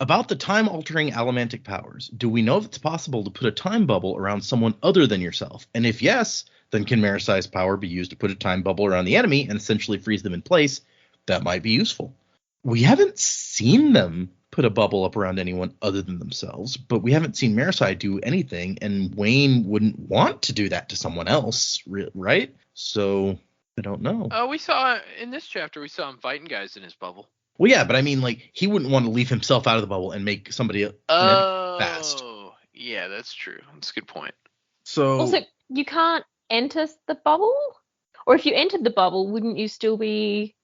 about the time-altering allomantic powers, do we know if it's possible to put a time bubble around someone other than yourself? And if yes, then can Marasi's power be used to put a time bubble around the enemy and essentially freeze them in place? That might be useful. We haven't seen them put a bubble up around anyone other than themselves, but we haven't seen Marasi do anything, and Wayne wouldn't want to do that to someone else, right? So I don't know. We saw in this chapter, we saw him fighting guys in his bubble. Well, yeah, but I mean, like, he wouldn't want to leave himself out of the bubble and make somebody fast. Oh, yeah, that's true. That's a good point. So Also, you can't enter the bubble? Or if you entered the bubble, wouldn't you still be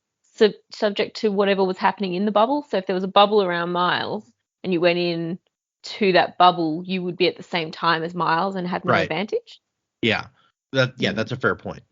subject to whatever was happening in the bubble? So if there was a bubble around Miles and you went in to that bubble, you would be at the same time as Miles and have no advantage? Yeah, that's a fair point.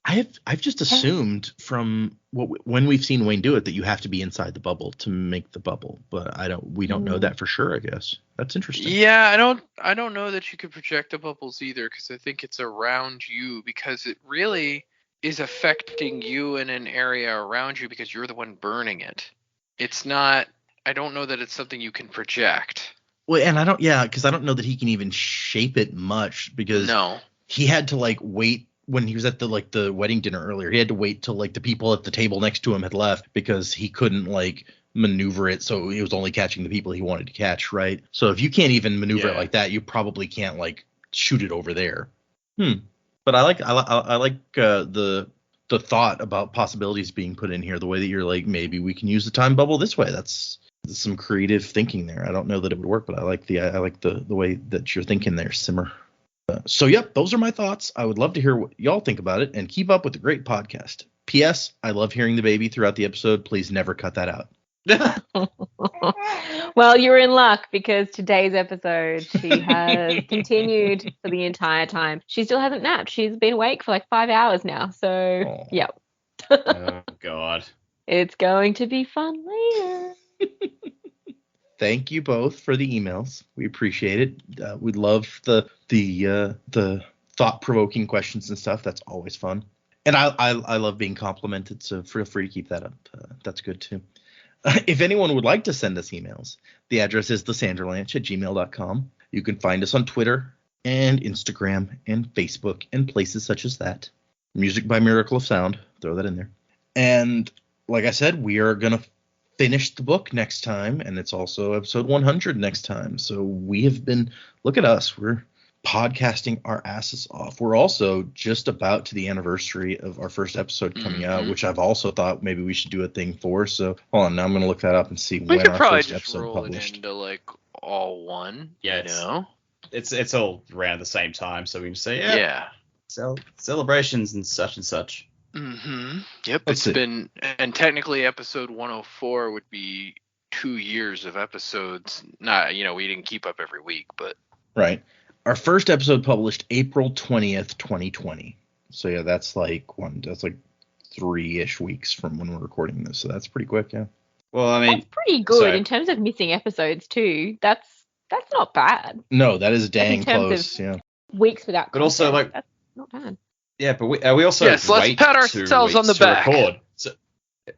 I've just assumed from when we've seen Wayne do it that you have to be inside the bubble to make the bubble, but we don't know that for sure. I guess that's interesting. Yeah, I don't know that you could project the bubbles either, because I think it's around you, because it really is affecting you in an area around you because you're the one burning it. It's not. I don't know that it's something you can project. Well, and because I don't know that he can even shape it much, because he had to like wait. When he was at the wedding dinner earlier, he had to wait till like the people at the table next to him had left because he couldn't like maneuver it, so he was only catching the people he wanted to catch, right? So if you can't even maneuver it like that, you probably can't like shoot it over there. But I like the thought about possibilities being put in here, the way that you're like, maybe we can use the time bubble this way. That's some creative thinking there. I don't know that it would work, but I like the way that you're thinking there, Simmer. So, yep, those are my thoughts. I would love to hear what y'all think about it, and keep up with the great podcast. P.S. I love hearing the baby throughout the episode. Please never cut that out. Well, you're in luck, because today's episode, she has continued for the entire time. She still hasn't napped. She's been awake for like 5 hours now. So, yep. Oh, God. It's going to be fun later. Thank you both for the emails. We appreciate it. We love the thought-provoking questions and stuff. That's always fun. And I love being complimented, so feel free to keep that up. That's good, too. If anyone would like to send us emails, the address is thesanderlanche@gmail.com. You can find us on Twitter and Instagram and Facebook and places such as that. Music by Miracle of Sound. Throw that in there. And like I said, we are going to finish the book next time, and it's also episode 100 next time. So we have been, look at us, we're podcasting our asses off. We're also just about to the anniversary of our first episode coming out, which I've also thought maybe we should do a thing for. So hold on, now I'm going to look that up and see when our first episode published. We could probably just roll it into like all one. Yeah, you know? It's all around the same time, so we can say celebrations and such and such. Mm-hmm. Yep. It's been, and technically episode 104 would be 2 years of episodes. Not, we didn't keep up every week, but right. Our first episode published April 20th, 2020. So yeah, that's like 3-ish weeks from when we're recording this. So that's pretty quick, yeah. Well, I mean, that's pretty good in terms of missing episodes too. That's not bad. No, that is dang close. Yeah. Weeks without content. But also, like, that's not bad. Yeah, but we also let's pat ourselves on the back. Record. So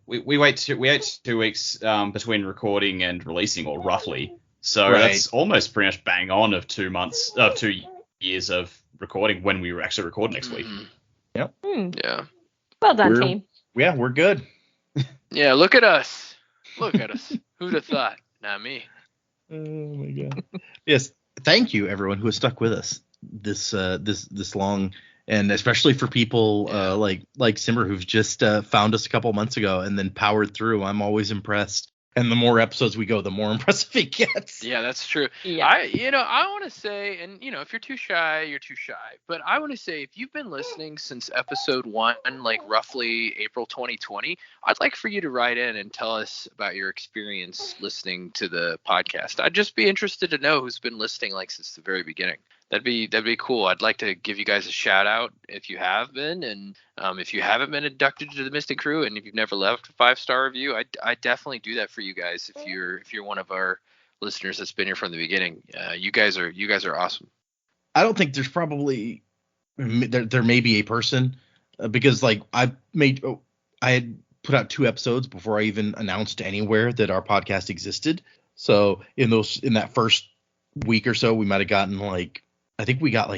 we wait 2 weeks between recording and releasing, or roughly. So Right. that's almost pretty much bang on of 2 years of recording when we were actually recording next week. Mm-hmm. Yeah. Well done, team. Yeah, we're good. Yeah, look at us. Look at us. Who'd have thought? Not me. Oh my god. Yes, thank you everyone who has stuck with us this long, and especially for people like Simmer who've just found us a couple months ago and then powered through. I'm always impressed. And the more episodes we go, the more impressive it gets. Yeah, that's true. Yeah. I want to say, and if you're too shy, you're too shy. But I want to say, if you've been listening since episode 1, like roughly April 2020, I'd like for you to write in and tell us about your experience listening to the podcast. I'd just be interested to know who's been listening like since the very beginning. That'd be cool. I'd like to give you guys a shout out if you have been, and if you haven't been inducted to the Mystic Crew, and if you've never left a 5-star review, I definitely do that for you guys. If you're one of our listeners that's been here from the beginning, you guys are awesome. I don't think there's probably there may be a person because like I had put out 2 episodes before I even announced anywhere that our podcast existed. So in that first week or so, we might have gotten I think we got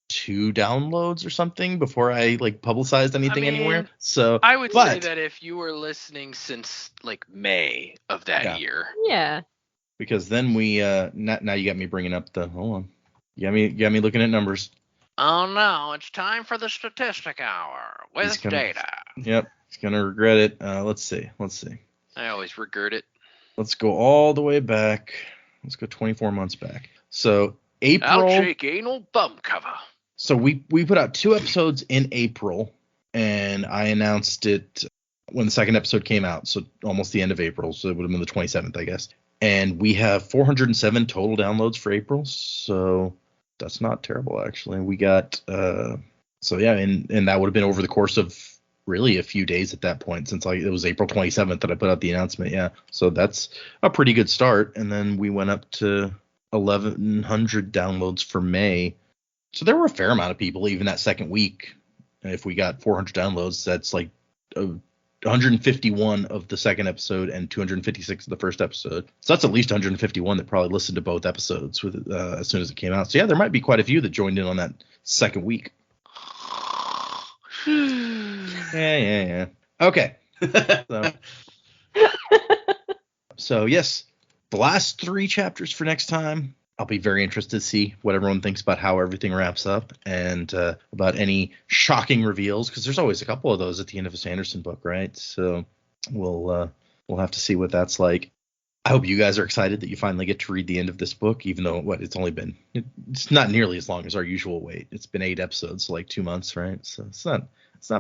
2 downloads or something before I publicized anything anywhere. So I would say that if you were listening since May of that year. Yeah. Because then we now you got me bringing up hold on. You got me looking at numbers. Oh no, it's time for the statistic hour with data. Yep, he's gonna regret it. Let's see. I always regret it. Let's go all the way back. Let's go 24 months back. So April. I'll take anal bum cover. So we put out 2 episodes in April, and I announced it when the second episode came out, so almost the end of April. So it would have been the 27th, I guess. And we have 407 total downloads for April, so that's not terrible actually. We got and that would have been over the course of really a few days at that point, since it was April 27th that I put out the announcement. Yeah, so that's a pretty good start. And then we went up to 1,100 downloads for May. So there were a fair amount of people even that second week. If we got 400 downloads, that's 151 of the second episode and 256 of the first episode. So that's at least 151 that probably listened to both episodes as soon as it came out. So yeah, there might be quite a few that joined in on that second week. Yeah. Okay. So yes, the last 3 chapters for next time. I'll be very interested to see what everyone thinks about how everything wraps up, and about any shocking reveals, because there's always a couple of those at the end of a Sanderson book, right? So we'll have to see what that's like. I hope you guys are excited that you finally get to read the end of this book, even though it's not nearly as long as our usual wait. It's been 8 episodes, so 2 months, right? So it's not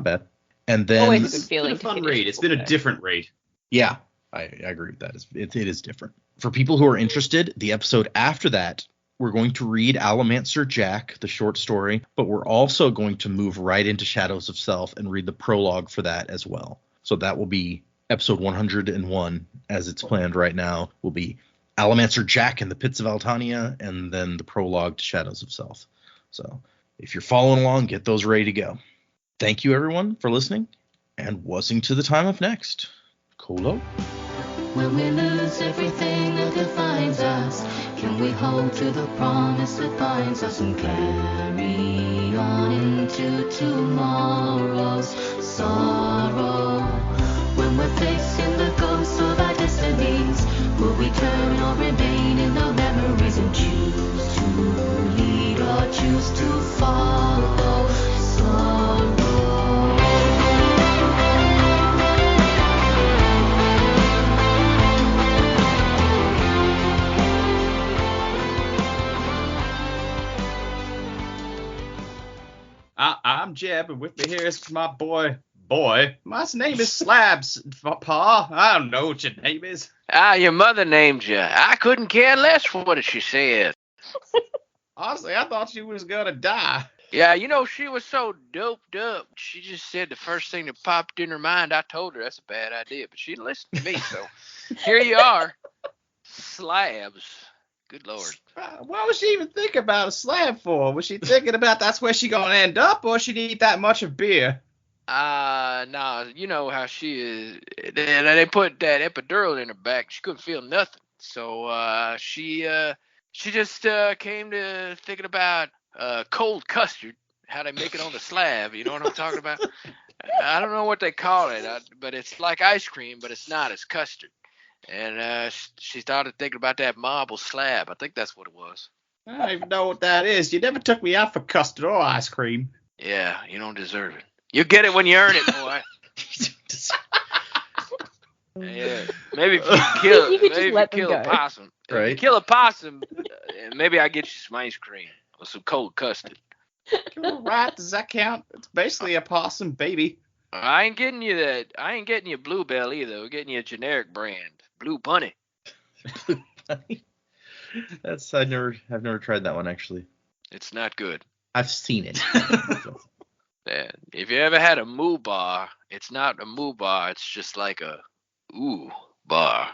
bad. And then Always a good feeling. It's been a fun read. It's been a different read. Yeah, I agree with that. It is different. For people who are interested, the episode after that, we're going to read Alamancer Jack, the short story, but we're also going to move right into Shadows of Self and read the prologue for that as well. So that will be episode 101, as it's planned right now, will be Alamancer Jack in the Pits of Altania, and then the prologue to Shadows of Self. So if you're following along, get those ready to go. Thank you, everyone, for listening, and wussing to the time of next. Colo. When we lose everything that defines us, can we hold to the promise that binds us and carry on into tomorrow's sorrow? When we're facing the ghosts of our destinies, will we turn or remain in the memories and choose to lead or choose to follow sorrow? I'm Jeb, and with me here is my boy. My name is Slabs, Pa. I don't know what your name is. Your mother named you. I couldn't care less for what she said. Honestly, I thought she was gonna die. Yeah, she was so doped up. She just said the first thing that popped in her mind. I told her that's a bad idea, but she listened to me, so here you are. Slabs. Good Lord. What was she even thinking about a slab for? Was she thinking about that's where she gonna end up, or she need that much of beer? No, you know how she is. They put that epidural in her back. She couldn't feel nothing. So she just came to thinking about cold custard, how they make it on the slab. You know what I'm talking about? I don't know what they call it, but it's like ice cream, but it's not. It's custard. And she started thinking about that marble slab. I think that's what it was. I don't even know what that is. You never took me out for custard or ice cream. Yeah, you don't deserve it. You get it when you earn it, boy. Yeah, maybe if you kill, You could just maybe if you let them kill go. a possum, if you Right. kill a possum, maybe I get you some ice cream or some cold custard. All right, does that count? It's basically a possum baby. I ain't getting you that. I ain't getting you Bluebell either. We're getting you a generic brand, Blue Bunny. I've never tried that one actually. It's not good. I've seen it. Yeah. If you ever had a moo bar, it's not a moo bar. It's just like a ooh bar.